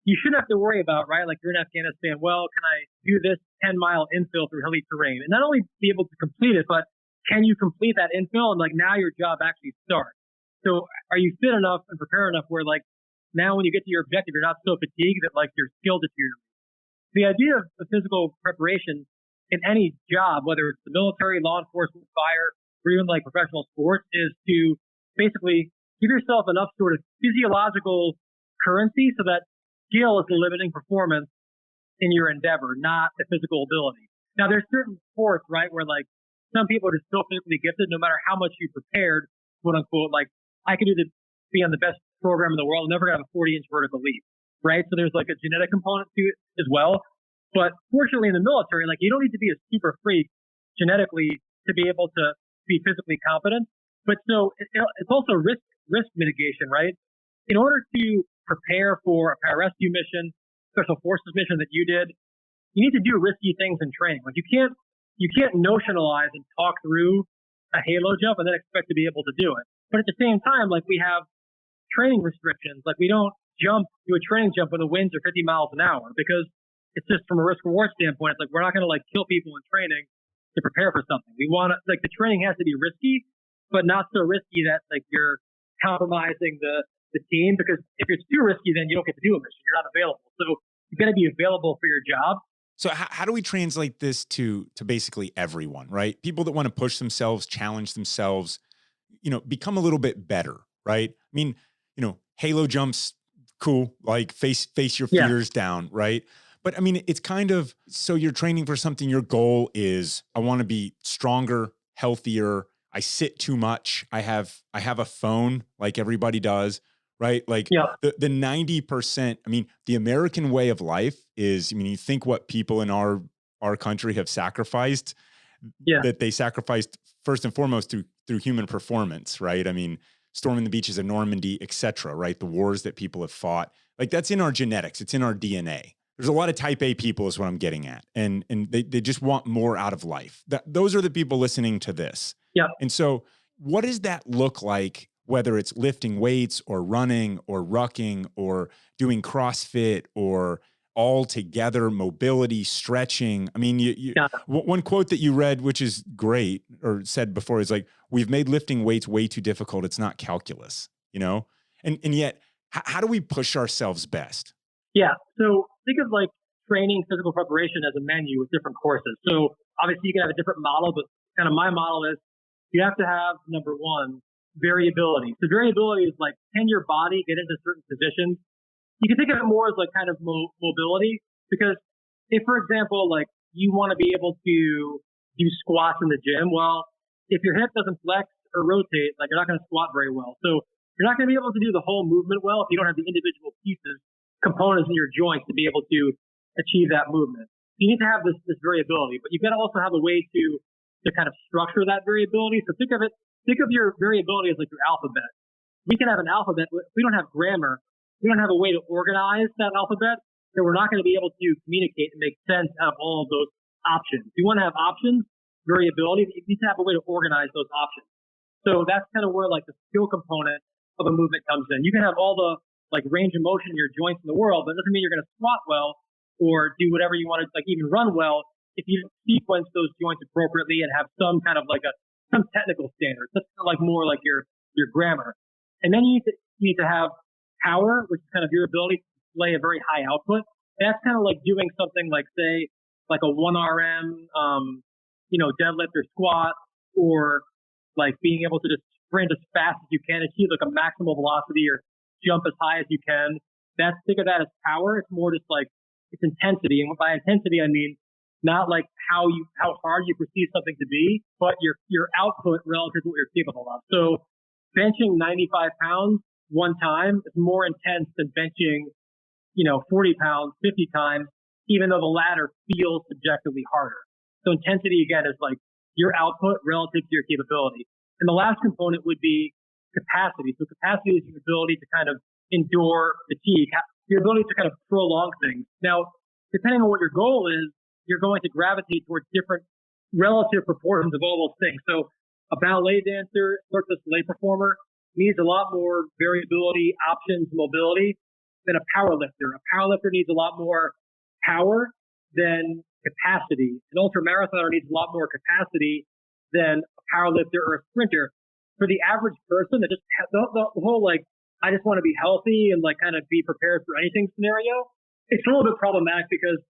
you shouldn't have to worry about, right? Like, you're in Afghanistan. Well, can I do this 10-mile infill through hilly terrain? And not only be able to complete it, but can you complete that infill? And like, now your job actually starts. So are you fit enough and prepared enough where, like, now when you get to your objective, you're not so fatigued that like your skill deteriorates? The idea of the physical preparation in any job, whether it's the military, law enforcement, fire, or even like professional sports, is to basically give yourself enough sort of physiological currency so that skill is the limiting performance in your endeavor, not the physical ability. Now, there's certain sports, right, where like some people are just so physically gifted, no matter how much you prepared, quote unquote. Like, I could be on the best program in the world never got a 40-inch vertical leap, right? So there's like a genetic component to it as well. But fortunately in the military, like you don't need to be a super freak genetically to be able to be physically competent. But so it's also risk mitigation, right? In order to prepare for a pararescue mission, special forces mission that you did, you need to do risky things in training. Like you can't notionalize and talk through a halo jump and then expect to be able to do it. But at the same time, like we have training restrictions. Like we don't do a training jump when the winds are 50 miles an hour because it's just from a risk reward standpoint. It's like we're not going to like kill people in training to prepare for something. We want to, like the training has to be risky, but not so risky that like you're compromising the team, because if it's too risky, then you don't get to do a mission. You're not available. So you've got to be available for your job. So how do we translate this to basically everyone, right? People that want to push themselves, challenge themselves, become a little bit better, right? I mean, halo jumps, cool, like face your fears down, right? But I mean, it's kind of, so you're training for something, your goal is, I want to be stronger, healthier. I sit too much. I have a phone like everybody does, right? Like the 90%, I mean, the American way of life is, I mean, you think what people in our country have sacrificed, that they sacrificed first and foremost through human performance, right? I mean, storming the beaches of Normandy, et cetera, right? The wars that people have fought, like that's in our genetics. It's in our DNA. There's a lot of type A people is what I'm getting at. And they just want more out of life. Those are the people listening to this. Yeah. And so what does that look like, whether it's lifting weights or running or rucking or doing CrossFit or all together mobility, stretching? I mean, one quote that you read, which is great, or said before, is like, we've made lifting weights way too difficult. It's not calculus, and yet how do we push ourselves best? Yeah. So think of like training physical preparation as a menu with different courses. So obviously you can have a different model, but kind of my model is you have to have, number one, variability. So variability is like, can your body get into certain positions? You can think of it more as like kind of mobility, because if, for example, like you want to be able to do squats in the gym, well, if your hip doesn't flex or rotate, like you're not going to squat very well. So you're not going to be able to do the whole movement well if you don't have the individual pieces, components in your joints to be able to achieve that movement. You need to have this variability, but you've got to also have a way to kind of structure that variability. So think of your variability as like your alphabet. We can have an alphabet, but if we don't have grammar, we don't have a way to organize that alphabet, then we're not going to be able to communicate and make sense out of all of those options. If you want to have options, variability, you need to have a way to organize those options. So that's kind of where like the skill component of a movement comes in. You can have all the like range of motion in your joints in the world, but it doesn't mean you're going to squat well or do whatever you want to, like even run well, if you sequence those joints appropriately and have some kind of like some technical standards. That's like more like your grammar. And then you need to have power, which is kind of your ability to display a very high output. That's kind of like doing something like, say, like a 1RM, deadlift or squat, or like being able to just sprint as fast as you can, achieve like a maximal velocity or jump as high as you can. Think of that as power. It's more just like, it's intensity. And by intensity, I mean, not like how hard you perceive something to be, but your output relative to what you're capable of. So benching 95 pounds one time is more intense than benching, 40 pounds 50 times, even though the latter feels subjectively harder. So intensity, again, is like your output relative to your capability. And the last component would be capacity. So capacity is your ability to kind of endure fatigue, your ability to kind of prolong things. Now, depending on what your goal is, you're going to gravitate towards different relative proportions of all those things. So a ballet dancer, circus ballet performer needs a lot more variability, options, mobility than a powerlifter. A powerlifter needs a lot more power than capacity. An ultramarathoner needs a lot more capacity than a powerlifter or a sprinter. For the average person, that just the whole like, I just want to be healthy and like kind of be prepared for anything scenario, it's a little bit problematic, because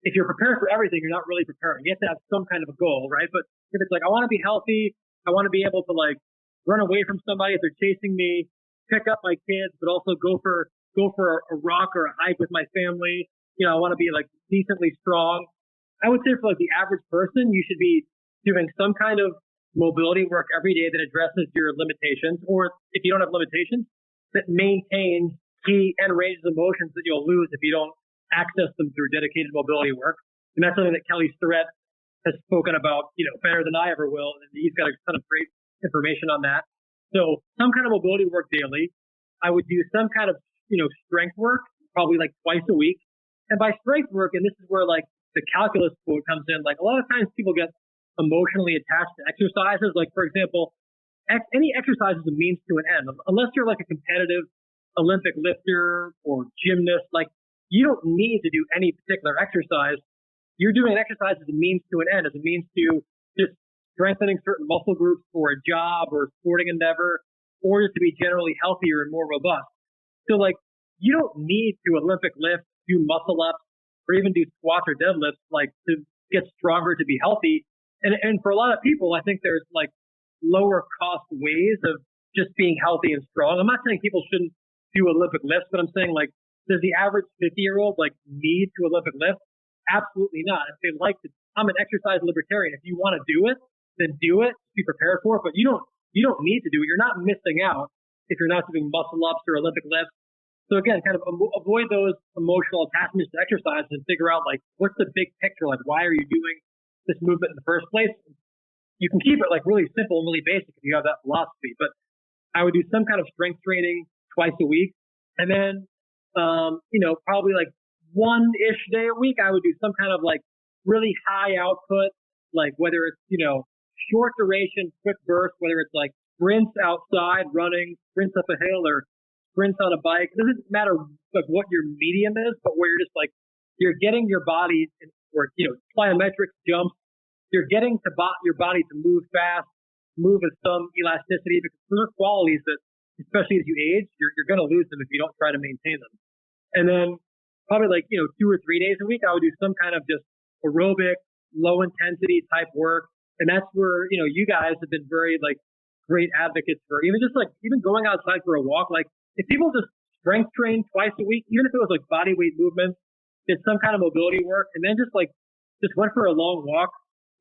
if you're prepared for everything, you're not really preparing. You have to have some kind of a goal, right? But if it's like, I want to be healthy, I want to be able to like run away from somebody if they're chasing me, pick up my kids, but also go for a rock or a hike with my family. I want to be like decently strong. I would say for like the average person, you should be doing some kind of mobility work every day that addresses your limitations. Or if you don't have limitations, that maintains key and ranges of motions that you'll lose if you don't access them through dedicated mobility work. And that's something that Kelly Starrett has spoken about, better than I ever will. And he's got a ton of great information on that. So some kind of mobility work daily. I would do some kind of, strength work, probably like twice a week. And by strength work, and this is where like the calculus quote comes in, like a lot of times people get emotionally attached to exercises. Like, for example, any exercise is a means to an end. Unless you're like a competitive Olympic lifter or gymnast, like you don't need to do any particular exercise. You're doing an exercise as a means to an end, as a means to just strengthening certain muscle groups for a job or a sporting endeavor, or just to be generally healthier and more robust. So like, you don't need to Olympic lift, do muscle ups, or even do squats or deadlifts, like to get stronger, to be healthy. And for a lot of people, I think there's like lower cost ways of just being healthy and strong. I'm not saying people shouldn't do Olympic lifts, but I'm saying like, does the average 50-year-old like need to Olympic lift? Absolutely not. If they like to, I'm an exercise libertarian. If you want to do it, then do it. Be prepared for it, but you don't need to do it. You're not missing out if you're not doing muscle ups or Olympic lifts. So again, kind of avoid those emotional attachments to exercise and figure out like, what's the big picture? Like, why are you doing this movement in the first place? You can keep it like really simple and really basic if you have that philosophy, but I would do some kind of strength training twice a week. And then, probably like one-ish day a week, I would do some kind of like really high output, like whether it's, short duration, quick burst, whether it's like sprints outside, running, sprints up a hill, or sprints on a bike. It doesn't matter like what your medium is, but where you're just like, you're getting your body, or, plyometrics, jumps, you're getting your body to move fast, move with some elasticity, because those are qualities that, especially as you age, you're going to lose them if you don't try to maintain them. And then probably like, 2 or 3 days a week, I would do some kind of just aerobic, low intensity type work. And that's where, you guys have been very like great advocates for even going outside for a walk. Like if people just strength train twice a week, even if it was like body weight movements, did some kind of mobility work, and then just went for a long walk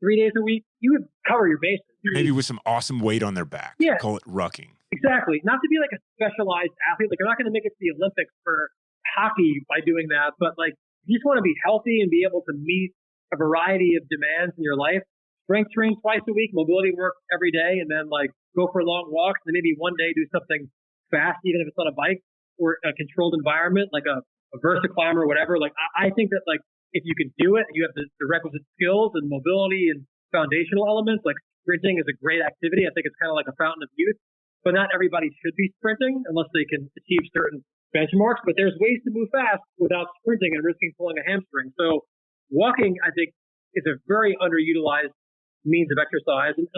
3 days a week, you would cover your bases. Maybe with some awesome weight on their back. Yeah. Call it rucking. Exactly. Not to be like a specialized athlete. Like you're not going to make it to the Olympics for hockey by doing that, but like you just want to be healthy and be able to meet a variety of demands in your life. Strength train twice a week, mobility work every day, and then like go for long walks, and maybe one day do something fast, even if it's on a bike or a controlled environment, like a Versa climb or whatever. Like I think that like if you can do it and you have the requisite skills and mobility and foundational elements, like sprinting is a great activity. I think it's kind of like a fountain of youth, but not everybody should be sprinting unless they can achieve certain benchmarks. But there's ways to move fast without sprinting and risking pulling a hamstring. So walking, I think, is a very underutilized means of exercise. And,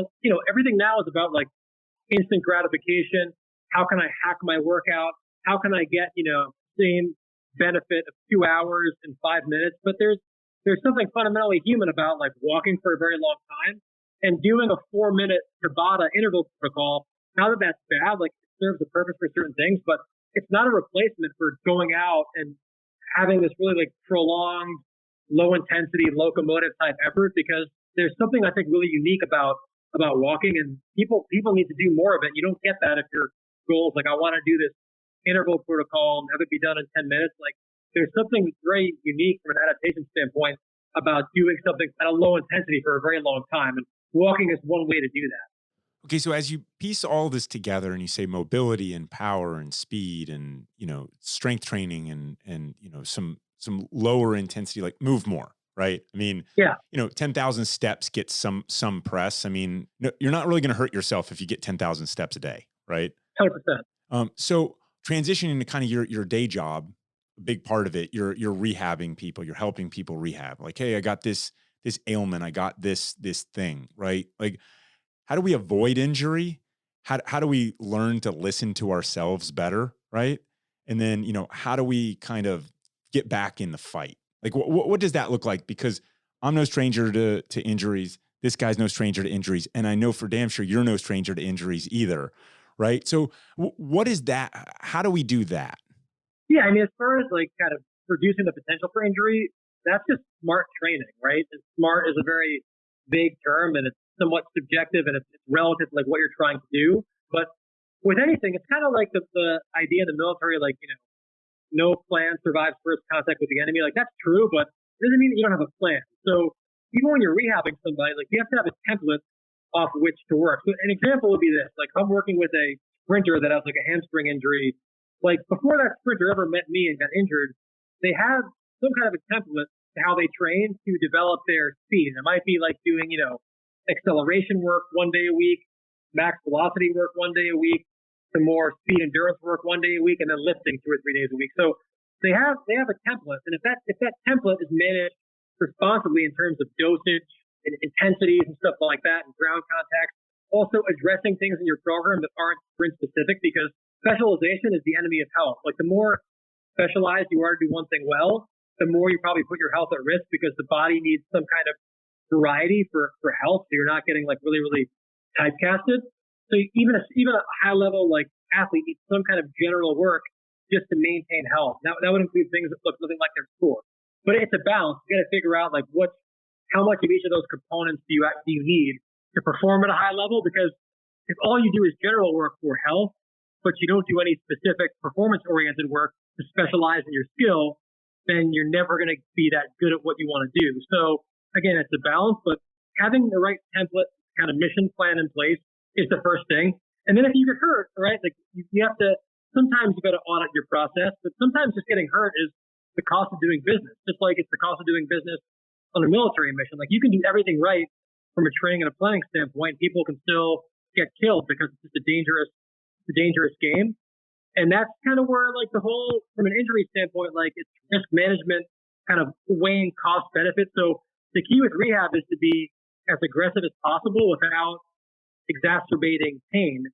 everything now is about like instant gratification. How can I hack my workout? How can I get, same benefit of 2 hours in 5 minutes? But there's something fundamentally human about like walking for a very long time and doing a 4-minute Tabata interval protocol. Not that that's bad, like it serves a purpose for certain things, but it's not a replacement for going out and having this really like prolonged, low intensity, locomotive type effort, because there's something I think really unique about walking, and people need to do more of it. You don't get that if your goal is like, I want to do this interval protocol and have it be done in 10 minutes. Like there's something very unique from an adaptation standpoint about doing something at a low intensity for a very long time. And walking is one way to do that. Okay, so as you piece all this together and you say mobility and power and speed and, strength training and some lower intensity, like move more, right? I mean, yeah, 10,000 steps gets some press. I mean, no, you're not really going to hurt yourself if you get 10,000 steps a day, right? 100%. So transitioning to kind of your day job, a big part of it, you're rehabbing people, you're helping people rehab. Like, hey, I got this ailment, I got this thing, right? Like, how do we avoid injury? How do we learn to listen to ourselves better, right? And then, how do we kind of get back in the fight? Like, what does that look like? Because I'm no stranger to injuries. This guy's no stranger to injuries. And I know for damn sure you're no stranger to injuries either, right? So what is that? How do we do that? Yeah, I mean, as far as like kind of reducing the potential for injury, that's just smart training, right? And smart is a very big term, and it's somewhat subjective, and it's relative to like what you're trying to do. But with anything, it's kind of like the idea in the military, like, no plan survives first contact with the enemy. Like, that's true, but it doesn't mean that you don't have a plan. So even when you're rehabbing somebody, like, you have to have a template off which to work. So an example would be this: like, I'm working with a sprinter that has like a hamstring injury. Like, before that sprinter ever met me and got injured, they have some kind of a template to how they train to develop their speed. It might be like doing, acceleration work one day a week, max velocity work one day a week, some more speed endurance work one day a week, and then lifting 2 or 3 days a week. So they have a template, and if that template is managed responsibly in terms of dosage and intensities and stuff like that, and ground contact, also addressing things in your program that aren't sprint specific, because specialization is the enemy of health. Like, the more specialized you are to do one thing well, the more you probably put your health at risk, because the body needs some kind of variety for health, so you're not getting like really, really typecasted. So even a high level like athlete needs some kind of general work just to maintain health. Now that would include things that look nothing like their sport, but it's a balance. You got to figure out like how much of each of those components do you need to perform at a high level? Because if all you do is general work for health, but you don't do any specific performance-oriented work to specialize in your skill, then you're never going to be that good at what you want to do. So again, it's a balance, but having the right template, kind of mission plan in place is the first thing. And then if you get hurt, right, like you have to, sometimes you got to audit your process, but sometimes just getting hurt is the cost of doing business, just like it's the cost of doing business on a military mission. Like, you can do everything right from a training and a planning standpoint, people can still get killed because it's just a dangerous game. And that's kind of where, like, the whole, from an injury standpoint, like, it's risk management, kind of weighing cost benefits. So the key with rehab is to be as aggressive as possible without exacerbating pain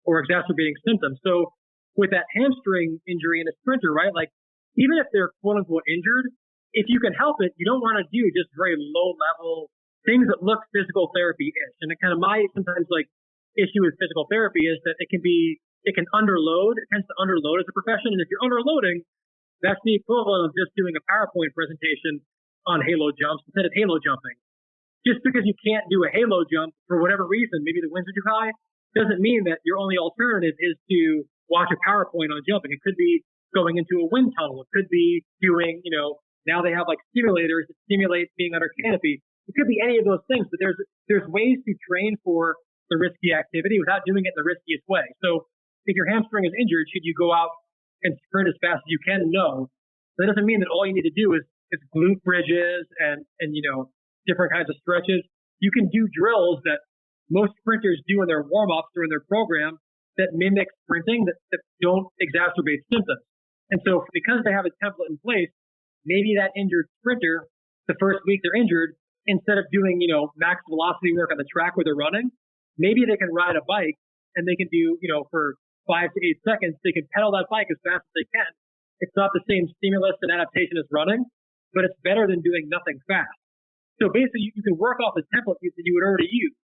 or exacerbating symptoms. So with that hamstring injury in a sprinter, right, like, even if they're quote unquote injured, if you can help it, you don't want to do just very low level things that look physical therapy-ish. And it kind of my sometimes like issue with physical therapy is that it can underload. It tends to underload as a profession. And if you're underloading, that's the equivalent of just doing a PowerPoint presentation on halo jumps instead of halo jumping. Just because you can't do a halo jump for whatever reason, maybe the winds are too high, doesn't mean that your only alternative is to watch a PowerPoint on jumping. It could be going into a wind tunnel. It could be doing, now they have like simulators that simulate being under canopy. It could be any of those things, but there's ways to train for the risky activity without doing it the riskiest way. So if your hamstring is injured, should you go out and sprint as fast as you can? No. That doesn't mean that all you need to do is glute bridges and different kinds of stretches. You can do drills that most sprinters do in their warm-ups or in their program that mimic sprinting that don't exacerbate symptoms. And so because they have a template in place, maybe that injured sprinter, the first week they're injured, instead of doing, max velocity work on the track where they're running, maybe they can ride a bike and they can do, for 5 to 8 seconds, they can pedal that bike as fast as they can. It's not the same stimulus and adaptation as running, but it's better than doing nothing fast. So basically, you can work off the template that you would already use.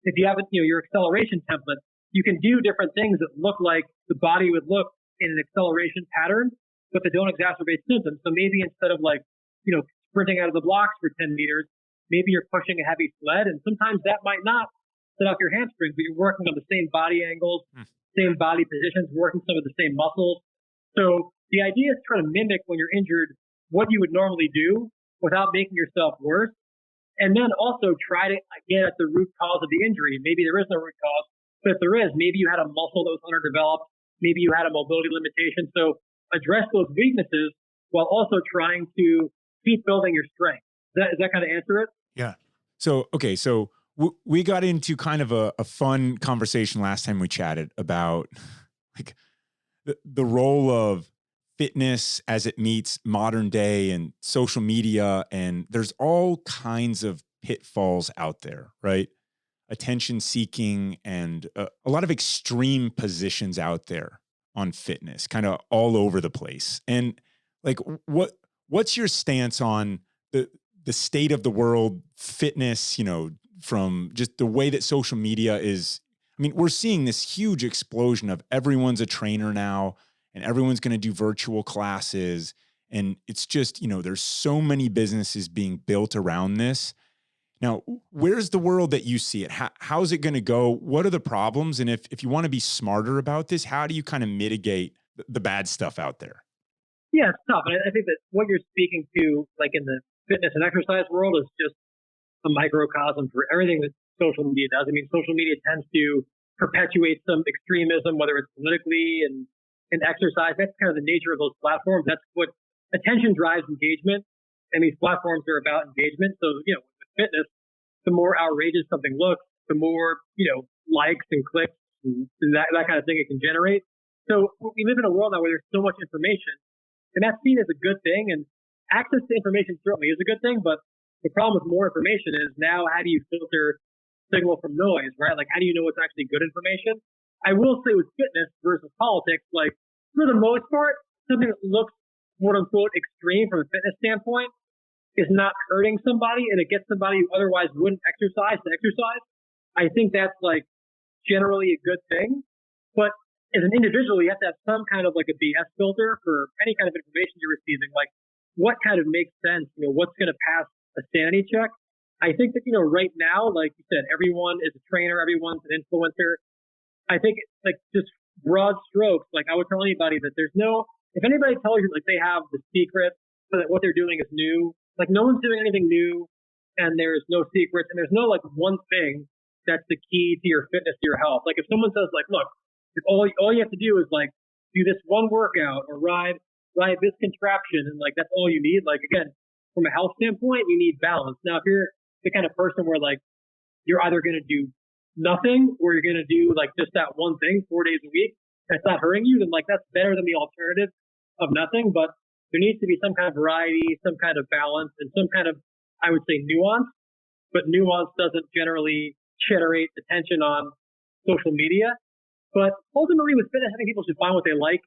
If you have your acceleration template, you can do different things that look like the body would look in an acceleration pattern, but they don't exacerbate symptoms. So maybe instead of sprinting out of the blocks for 10 meters, maybe you're pushing a heavy sled, and sometimes that might not set off your hamstrings, but you're working on the same body angles, same body positions, working some of the same muscles. So the idea is trying to mimic when you're injured what you would normally do without making yourself worse. And then also try to get at the root cause of the injury. Maybe there is no root cause, but if there is, maybe you had a muscle that was underdeveloped. Maybe you had a mobility limitation. So address those weaknesses while also trying to keep building your strength. Does that kind of answer it? Yeah. So, okay. So we got into kind of a fun conversation last time we chatted about like the role of fitness as it meets modern day and social media. And there's all kinds of pitfalls out there, right? Attention seeking and a lot of extreme positions out there on fitness, kind of all over the place. And like, what's your stance on the state of the world fitness, from just the way that social media is? I mean, we're seeing this huge explosion of everyone's a trainer now and everyone's going to do virtual classes. And it's just, there's so many businesses being built around this. Now, where's the world that you see it? How's it going to go? What are the problems? And if you want to be smarter about this, how do you kind of mitigate the bad stuff out there? Yeah, it's tough. And I think that what you're speaking to, like in the fitness and exercise world, is just a microcosm for everything that social media does. I mean, social media tends to perpetuate some extremism, whether it's politically and exercise. That's kind of the nature of those platforms. That's what attention drives engagement. And these platforms are about engagement. So, with fitness, the more outrageous something looks, the more, likes and clicks and that kind of thing it can generate. So we live in a world now where there's so much information, and that's seen as a good thing. And access to information certainly is a good thing, but the problem with more information is now how do you filter signal from noise, right? Like, how do you know what's actually good information? I will say with fitness versus politics, like, for the most part, something that looks quote unquote extreme from a fitness standpoint is not hurting somebody, and it gets somebody who otherwise wouldn't exercise to exercise. I think that's like generally a good thing. But as an individual, you have to have some kind of like a BS filter for any kind of information you're receiving. Like, what kind of makes sense? What's going to pass a sanity check? I think that, right now, like you said, everyone is a trainer, everyone's an influencer. I think like just broad strokes, like I would tell anybody that if anybody tells you like they have the secret so that what they're doing is new, like no one's doing anything new and there's no secrets and there's no like one thing that's the key to your fitness, to your health. Like if someone says like, look, if all you have to do is like do this one workout or ride this contraption and like that's all you need. Like again, from a health standpoint, you need balance. Now, if you're the kind of person where like you're either going to do nothing or you're going to do like just that one thing 4 days a week, that's not hurting you, then like that's better than the alternative of nothing. But there needs to be some kind of variety, some kind of balance, and some kind of, I would say, nuance. But nuance doesn't generally generate attention on social media. But ultimately, with fitness, I think people should find what they like,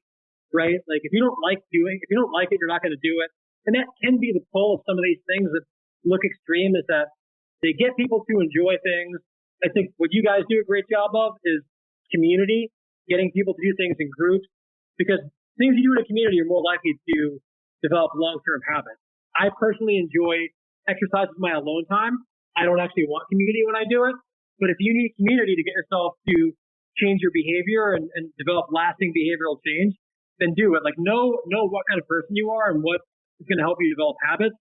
right? Like if you don't like it, you're not going to do it. And that can be the pull of some of these things that look extreme, is that they get people to enjoy things. I think what you guys do a great job of is community, getting people to do things in groups, because things you do in a community are more likely to develop long-term habits. I personally enjoy exercise with my alone time. I don't actually want community when I do it, but if you need community to get yourself to change your behavior and develop lasting behavioral change, then do it. Like know what kind of person you are and what is going to help you develop habits,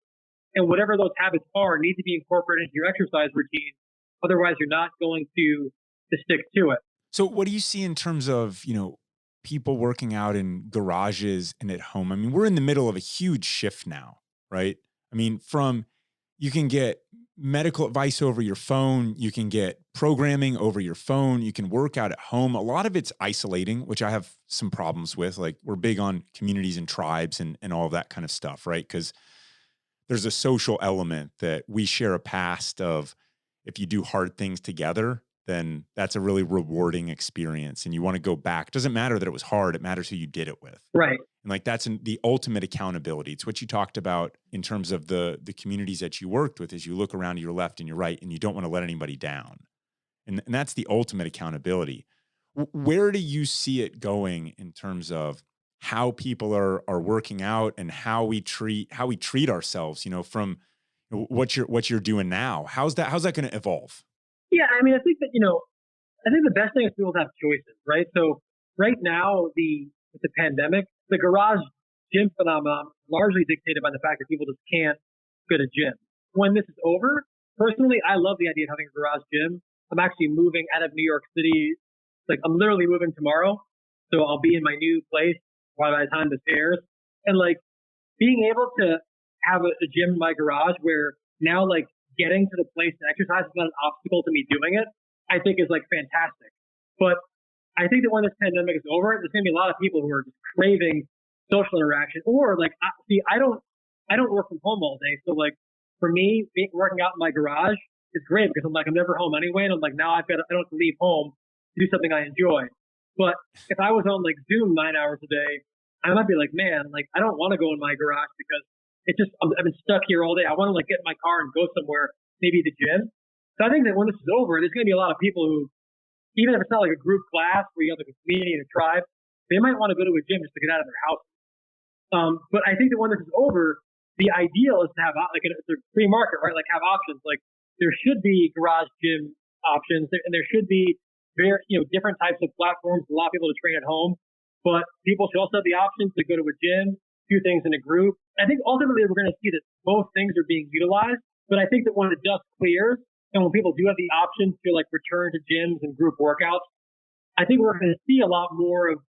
and whatever those habits are need to be incorporated into your exercise routine. Otherwise, you're not going to stick to it. So what do you see in terms of, people working out in garages and at home? I mean, we're in the middle of a huge shift now, right? I mean, you can get medical advice over your phone, you can get programming over your phone, you can work out at home. A lot of it's isolating, which I have some problems with. Like we're big on communities and tribes and all of that kind of stuff, right? Because there's a social element that we share a past of, if you do hard things together, then that's a really rewarding experience. And you want to go back. It doesn't matter that it was hard. It matters who you did it with. Right. And like, that's the ultimate accountability. It's what you talked about in terms of the communities that you worked with, is you look around to your left and your right, and you don't want to let anybody down. And that's the ultimate accountability. Where do you see it going in terms of how people are working out and how we treat ourselves, from what you're doing now? How's that going to evolve? Yeah, I mean, I think that, I think the best thing is people to have choices, right? So right now, with the pandemic, the garage gym phenomenon is largely dictated by the fact that people just can't go to gym. When this is over, personally, I love the idea of having a garage gym. I'm actually moving out of New York City. Like, I'm literally moving tomorrow. So I'll be in my new place by the time this airs. And like being able to have a gym in my garage where now like getting to the place to exercise is not an obstacle to me doing it, I think is like fantastic. But I think that when this pandemic is over, there's going to be a lot of people who are just craving social interaction. Or like, I don't work from home all day. So like for me, working out in my garage is great because I'm never home anyway. And I'm like, now I don't have to leave home to do something I enjoy. But if I was on like Zoom 9 hours a day, I might be like, man, like I don't want to go in my garage because I've been stuck here all day. I want to like get in my car and go somewhere, maybe the gym. So I think that when this is over, there's going to be a lot of people who, even if it's not like a group class where you have like a community and a tribe, they might want to go to a gym just to get out of their house. But I think that when this is over, the ideal is to have like it's a free market, right? Like have options. Like there should be garage gym options, and there should be different types of platforms to allow people to train at home. But people should also have the option to go to a gym, do things in a group. I think ultimately we're going to see that both things are being utilized. But I think that when the dust clears and when people do have the option to like return to gyms and group workouts, I think we're going to see a lot more of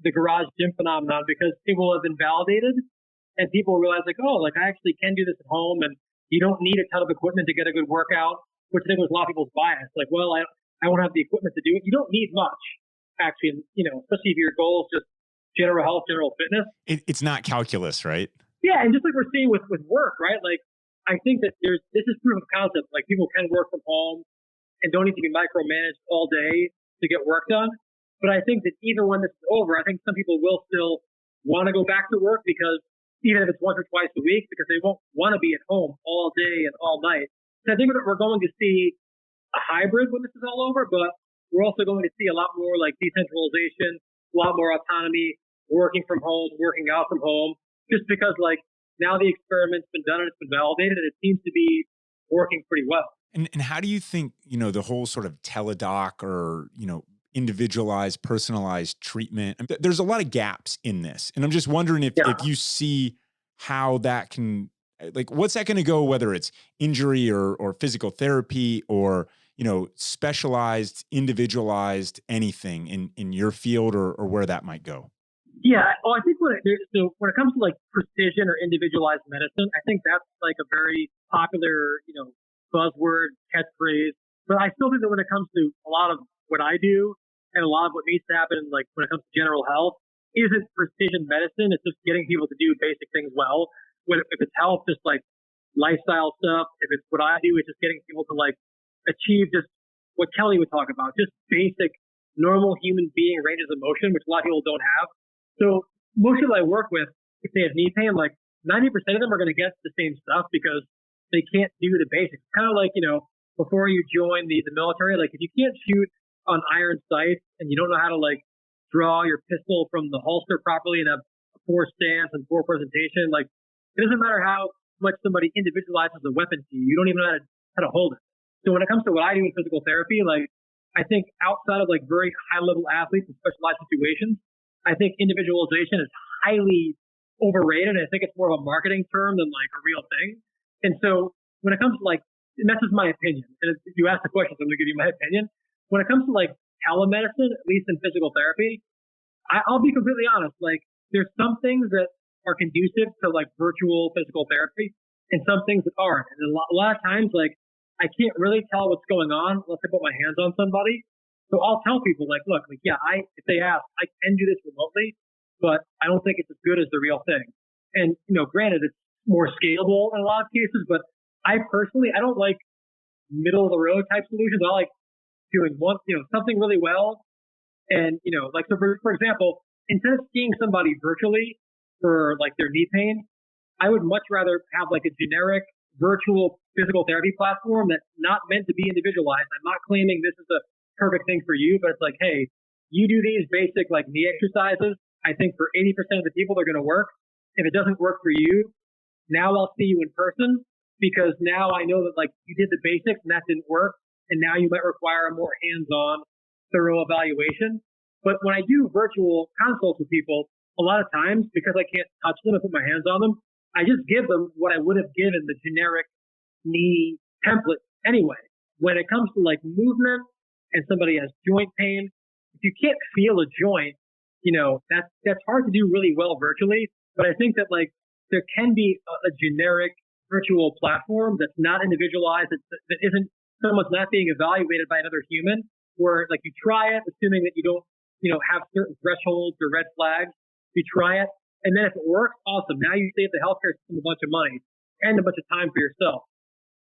the garage gym phenomenon because it will have been validated and people realize like, oh, like I actually can do this at home and you don't need a ton of equipment to get a good workout, which I think was a lot of people's bias. Like, well, I won't have the equipment to do it. You don't need much, actually, especially if your goal is just general health, general fitness. It's not calculus, right? Yeah, and just like we're seeing with work, right? Like, I think that this is proof of concept. Like, people can work from home and don't need to be micromanaged all day to get work done. But I think that even when this is over, I think some people will still want to go back to work because even if it's once or twice a week, because they won't want to be at home all day and all night. So I think that we're going to see a hybrid when this is all over, but we're also going to see a lot more like decentralization, a lot more autonomy, working from home, working out from home, just because like now the experiment's been done and it's been validated and it seems to be working pretty well. And how do you think, the whole sort of teledoc or, individualized, personalized treatment, there's a lot of gaps in this. And I'm just wondering if you see how that can, like, what's that going to go, whether it's injury or physical therapy or, specialized, individualized anything in your field or where that might go? Yeah. Well, I think when it comes to like precision or individualized medicine, I think that's like a very popular, buzzword, catchphrase. But I still think that when it comes to a lot of what I do and a lot of what needs to happen, like when it comes to general health, isn't precision medicine. It's just getting people to do basic things well. If it's health, just like lifestyle stuff. If it's what I do, it's just getting people to like achieve just what Kelly would talk about, just basic, normal human being ranges of motion, which a lot of people don't have. So most people I work with, if they have knee pain, like 90% of them are going to get the same stuff because they can't do the basics. Kind of like, before you join the military, like if you can't shoot on iron sights and you don't know how to like draw your pistol from the holster properly and have a poor stance and poor presentation, like it doesn't matter how much somebody individualizes a weapon to you. You don't even know how to hold it. So when it comes to what I do in physical therapy, like I think outside of like very high level athletes in specialized situations, I think individualization is highly overrated. And I think it's more of a marketing term than like a real thing. And so when it comes to like, and that's just my opinion. And if you ask the question, so I'm going to give you my opinion. When it comes to like telemedicine, at least in physical therapy, I'll be completely honest. Like there's some things that are conducive to like virtual physical therapy and some things that aren't. And a lot of times, like I can't really tell what's going on unless I put my hands on somebody. So I'll tell people like, look, like, yeah, if they ask, I can do this remotely, but I don't think it's as good as the real thing. And, granted, it's more scalable in a lot of cases, but I don't like middle of the road type solutions. I like doing something really well. And, like, so for example, instead of seeing somebody virtually for like their knee pain, I would much rather have like a generic virtual physical therapy platform that's not meant to be individualized. I'm not claiming this is the perfect thing for you, but it's like, hey, you do these basic like knee exercises. I think for 80% of the people, they're going to work. If it doesn't work for you, now I'll see you in person because now I know that like you did the basics and that didn't work. And now you might require a more hands-on, thorough evaluation. But when I do virtual consults with people, a lot of times because I can't touch them and put my hands on them, I just give them what I would have given the generic knee template anyway. When it comes to like movement and somebody has joint pain, if you can't feel a joint, that's hard to do really well virtually. But I think that like there can be a generic virtual platform that's not individualized, that isn't someone's not being evaluated by another human, where like you try it, assuming that you don't, have certain thresholds or red flags. You try it, and then if it works, awesome. Now you save the healthcare system a bunch of money and a bunch of time for yourself.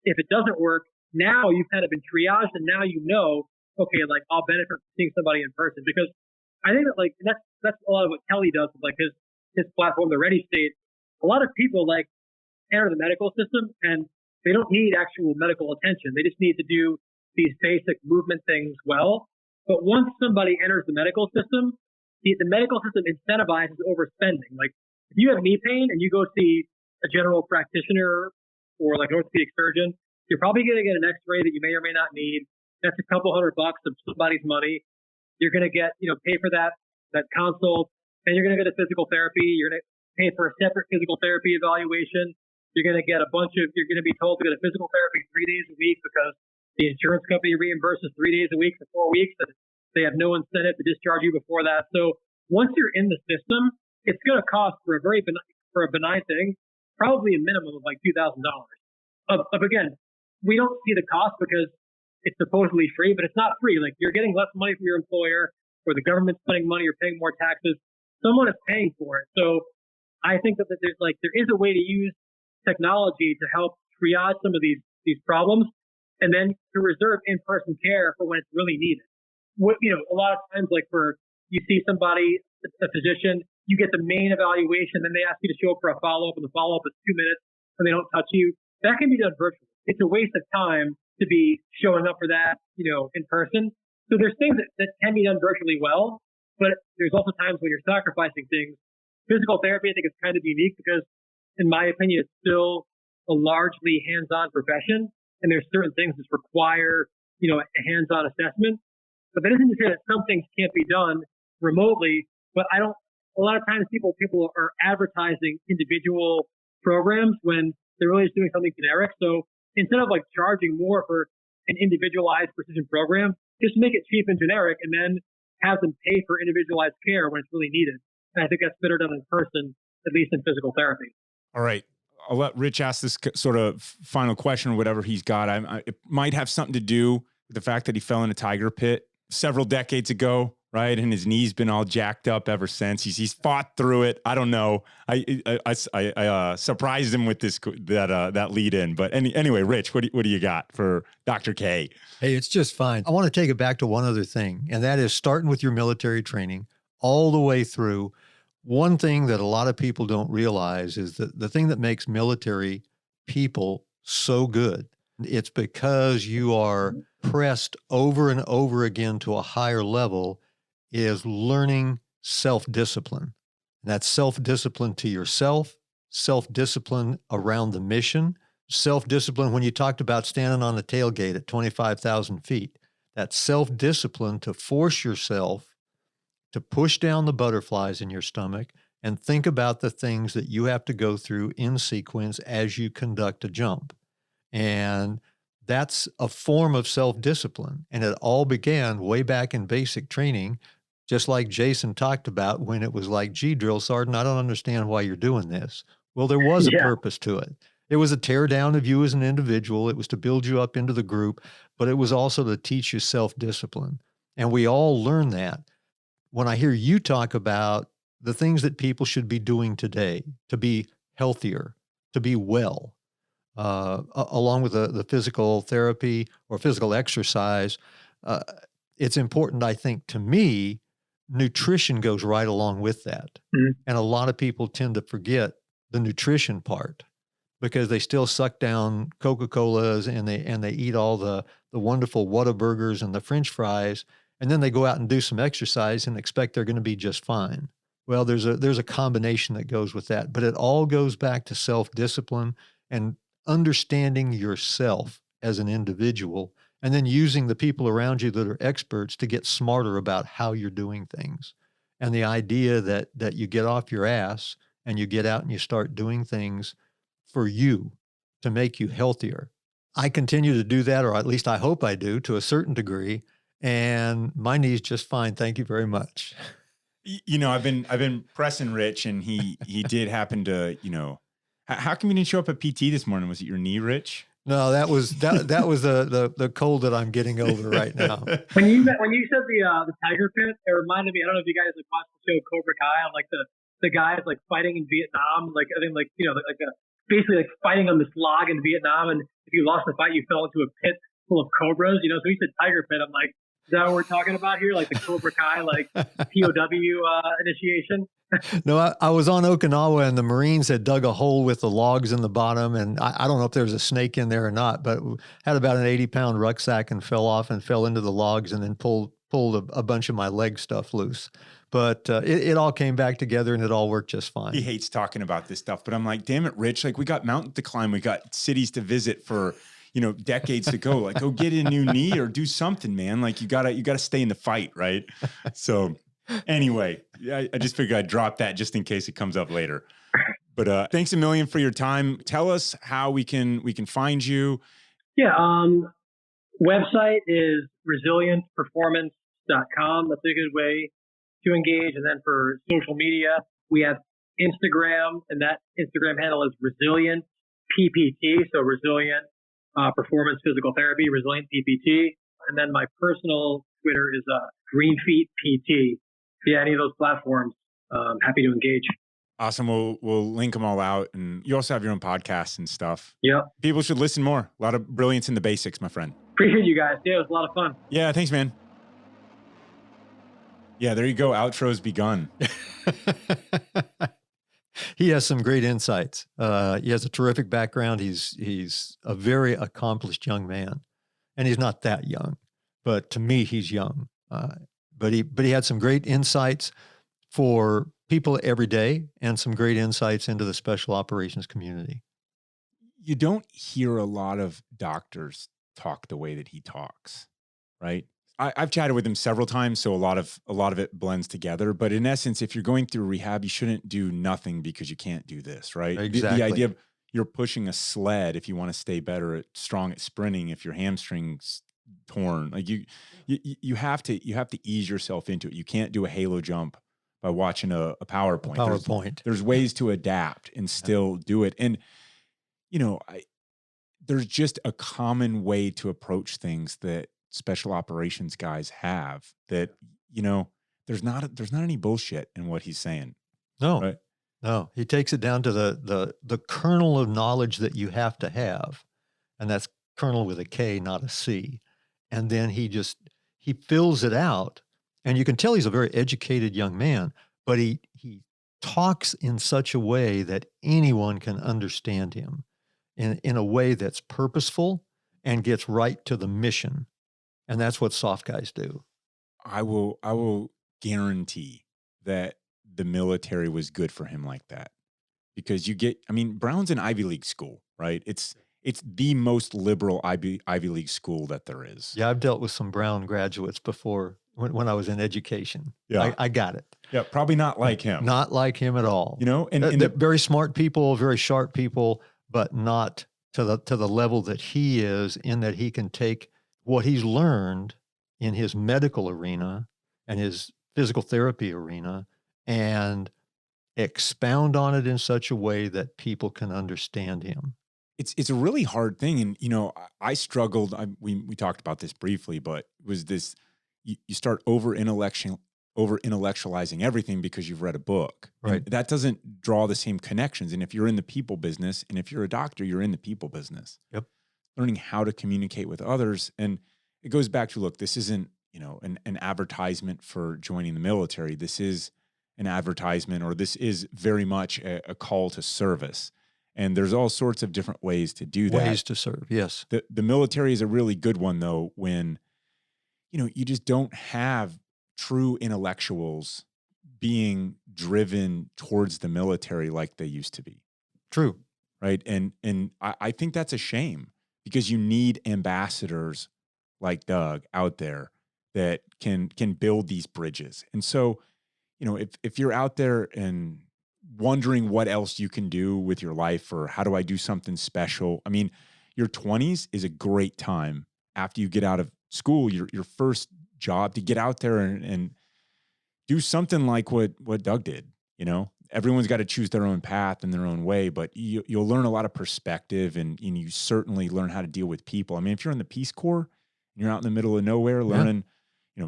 If it doesn't work, now you've kind of been triaged, and now okay, like I'll benefit from seeing somebody in person, because I think that like that's a lot of what Kelly does with like his platform, the Ready State. A lot of people like enter the medical system and they don't need actual medical attention. They just need to do these basic movement things well. But once somebody enters the medical system, the medical system incentivizes overspending. Like if you have knee pain and you go see a general practitioner or like an orthopedic surgeon, You're probably going to get an X-ray that you may or may not need. That's a couple $100 of somebody's money. You're going to get, pay for that consult, and you're going to get a physical therapy. You're going to pay for a separate physical therapy evaluation. You're going to get you're going to be told to go to physical therapy 3 days a week because the insurance company reimburses 3 days a week for 4 weeks. And they have no incentive to discharge you before that. So once you're in the system, it's going to cost for a benign thing, probably a minimum of like $2,000. Again, we don't see the cost because it's supposedly free, but it's not free. Like you're getting less money from your employer, or the government's spending money, you're paying more taxes. Someone is paying for it. So I think that there is a way to use technology to help triage some of these problems, and then to reserve in-person care for when it's really needed. A lot of times, you see somebody, a physician, you get the main evaluation, then they ask you to show up for a follow-up, and the follow-up is 2 minutes, and they don't touch you. That can be done virtually. It's a waste of time to be showing up for that, in person. So there's things that can be done virtually well, but there's also times when you're sacrificing things. Physical therapy, I think, is kind of unique because, in my opinion, it's still a largely hands-on profession, and there's certain things that require, a hands-on assessment. But that isn't to say that some things can't be done remotely. But a lot of times people are advertising individual programs when they're really just doing something generic. So instead of charging more for an individualized precision program, just make it cheap and generic, and then have them pay for individualized care when it's really needed. And I think that's better done in person, at least in physical therapy. All right. I'll let Rich ask this sort of final question or whatever he's got. It might have something to do with the fact that he fell in a tiger pit several decades ago, right? And his knee's been all jacked up ever since. He's fought through it. I don't know. I surprised him with that lead in. But anyway, Rich, what do you got for Dr. K? Hey, it's just fine. I want to take it back to one other thing, and that is starting with your military training all the way through. One thing that a lot of people don't realize is that the thing that makes military people so good, it's because you are pressed over and over again to a higher level, is learning self-discipline. And that's self-discipline to yourself, self-discipline around the mission, self-discipline when you talked about standing on the tailgate at 25,000 feet. That's self-discipline to force yourself to push down the butterflies in your stomach and think about the things that you have to go through in sequence as you conduct a jump. And that's a form of self-discipline. And it all began way back in basic training, just like Jason talked about when it was like, gee, drill sergeant, I don't understand why you're doing this. Well, there was a purpose to it. It was a tear down of you as an individual. It was to build you up into the group, but it was also to teach you self-discipline. And we all learn that. When I hear you talk about the things that people should be doing today to be healthier, to be well, along with the physical therapy or physical exercise, it's important, I think, to me, nutrition goes right along with that. Mm-hmm. And a lot of people tend to forget the nutrition part because they still suck down Coca-Colas and they eat all the wonderful Whataburgers and the French fries. And then they go out and do some exercise and expect they're going to be just fine. Well, there's a combination that goes with that, but it all goes back to self-discipline and understanding yourself as an individual, and then using the people around you that are experts to get smarter about how you're doing things. And the idea that you get off your ass and you get out and you start doing things for you to make you healthier. I continue to do that, or at least I hope I do to a certain degree. And my knee's just fine. Thank you very much. I've been pressing Rich, and he did happen to, how come you didn't show up at PT this morning? Was it your knee, Rich? No, that was the cold that I'm getting over right now. When you said the tiger pit, it reminded me. I don't know if you guys watched the show Cobra Kai, on the guys fighting in Vietnam, basically fighting on this log in Vietnam, and if you lost the fight, you fell into a pit full of cobras. So he said tiger pit. I'm like, is that what we're talking about here? Like the Cobra Kai, POW initiation? No, I was on Okinawa and the Marines had dug a hole with the logs in the bottom. And I don't know if there was a snake in there or not, but had about an 80-pound rucksack and fell off and fell into the logs and then pulled a bunch of my leg stuff loose. But it all came back together and it all worked just fine. He hates talking about this stuff, but I'm like, damn it, Rich, we got mountains to climb. We got cities to visit for, decades ago, like go get a new knee or do something, man. Like you gotta stay in the fight. Right. So anyway, I just figured I'd drop that just in case it comes up later. But thanks a million for your time. Tell us how we can find you. Yeah. Website is resilientperformance.com. That's a good way to engage. And then for social media, we have Instagram, and that Instagram handle is Resilient PPT. So Resilient Performance Physical Therapy, Resilient PPT. And then my personal Twitter is Green Feet PT. Yeah, any of those platforms, happy to engage. Awesome. We'll link them all out. And you also have your own podcasts and stuff. Yep. People should listen more. A lot of brilliance in the basics, my friend. Appreciate you guys. Yeah, it was a lot of fun. Yeah, thanks, man. Yeah, there you go. Outro's begun. He has some great insights. He has a terrific background. He's a very accomplished young man, and he's not that young, but to me, he's young. But he had some great insights for people every day, and some great insights into the special operations community. You don't hear a lot of doctors talk the way that he talks, right? I've chatted with him several times, so a lot of it blends together. But in essence, if you're going through rehab, you shouldn't do nothing because you can't do this, right? Exactly. The idea of you're pushing a sled if you want to stay strong at sprinting. If your hamstring's torn, like you have to ease yourself into it. You can't do a halo jump by watching a PowerPoint. There's ways to adapt and still do it. And there's just a common way to approach things that special operations guys have that, there's not any bullshit in what he's saying. No, right? No, he takes it down to the kernel of knowledge that you have to have. And that's kernel with a K, not a C. And then he fills it out. And you can tell he's a very educated young man, but he talks in such a way that anyone can understand him in a way that's purposeful and gets right to the mission. And that's what soft guys do. I will guarantee that the military was good for him like that, because Brown's an Ivy League school, right? It's the most liberal Ivy League school that there is. Yeah, I've dealt with some Brown graduates before when I was in education. Yeah, I got it. Yeah, probably not like him. Not like him at all. And they're very smart people, very sharp people, but not to the level that he is, in that he can take what he's learned in his medical arena and his physical therapy arena and expound on it in such a way that people can understand him. It's a really hard thing. And, I struggled. We talked about this briefly, but it was this, you start over intellectualizing everything because you've read a book. Right. And that doesn't draw the same connections. And if you're in the people business, and if you're a doctor, you're in the people business. Yep. Learning how to communicate with others. And it goes back to, look, this isn't, an advertisement for joining the military. This is an advertisement, or this is very much a call to service. And there's all sorts of different ways to do that. Ways to serve, yes. The military is a really good one, though, when, you just don't have true intellectuals being driven towards the military like they used to be. True. Right. And I think that's a shame, because you need ambassadors like Doug out there that can build these bridges. And so, if you're out there and wondering what else you can do with your life, or how do I do something special? Your 20s is a great time after you get out of school, your first job, to get out there and do something like what Doug did. Everyone's got to choose their own path and their own way, but you'll learn a lot of perspective, and you certainly learn how to deal with people. If you're in the Peace Corps and you're out in the middle of nowhere learning,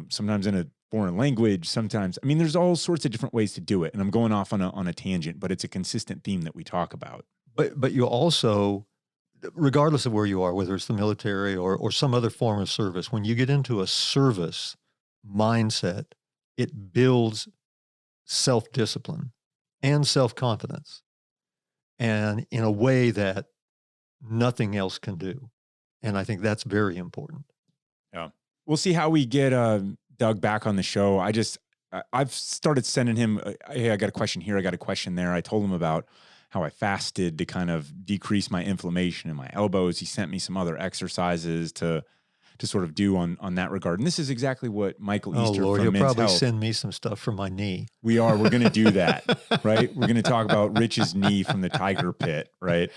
sometimes in a foreign language, sometimes, there's all sorts of different ways to do it. And I'm going off on a tangent, but it's a consistent theme that we talk about. But you also, regardless of where you are, whether it's the military or some other form of service, when you get into a service mindset, it builds self-discipline and self-confidence, and in a way that nothing else can do. And I think that's very important. Yeah. We'll see how we get Doug back on the show. I've started sending him, hey, I got a question here, I got a question there. I told him about how I fasted to kind of decrease my inflammation in my elbows. He sent me some other exercises to sort of do on that regard. And this is exactly what Michael Easter Lord, from he'll Men's probably Health. send me some stuff for my knee. We're going to do that, right? We're going to talk about Rich's knee from the tiger pit, right?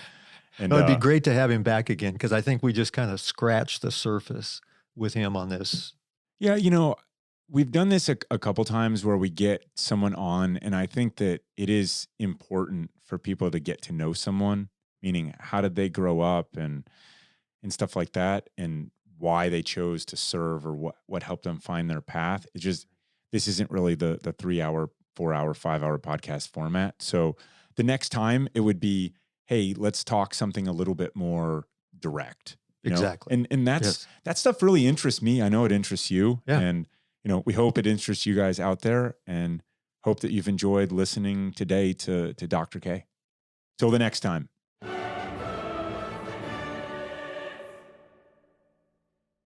And It'd be great to have him back again, because I think we just kind of scratched the surface with him on this. Yeah, we've done this a couple times where we get someone on, and I think that it is important for people to get to know someone, meaning how did they grow up and stuff like that, and why they chose to serve, or what helped them find their path. It's just, this isn't really the 3 hour, 4 hour, 5 hour podcast format. So the next time it would be, hey, let's talk something a little bit more direct. Exactly. And that stuff really interests me. I know it interests you. Yeah. And, we hope it interests you guys out there, and hope that you've enjoyed listening today to Dr. K. Till the next time.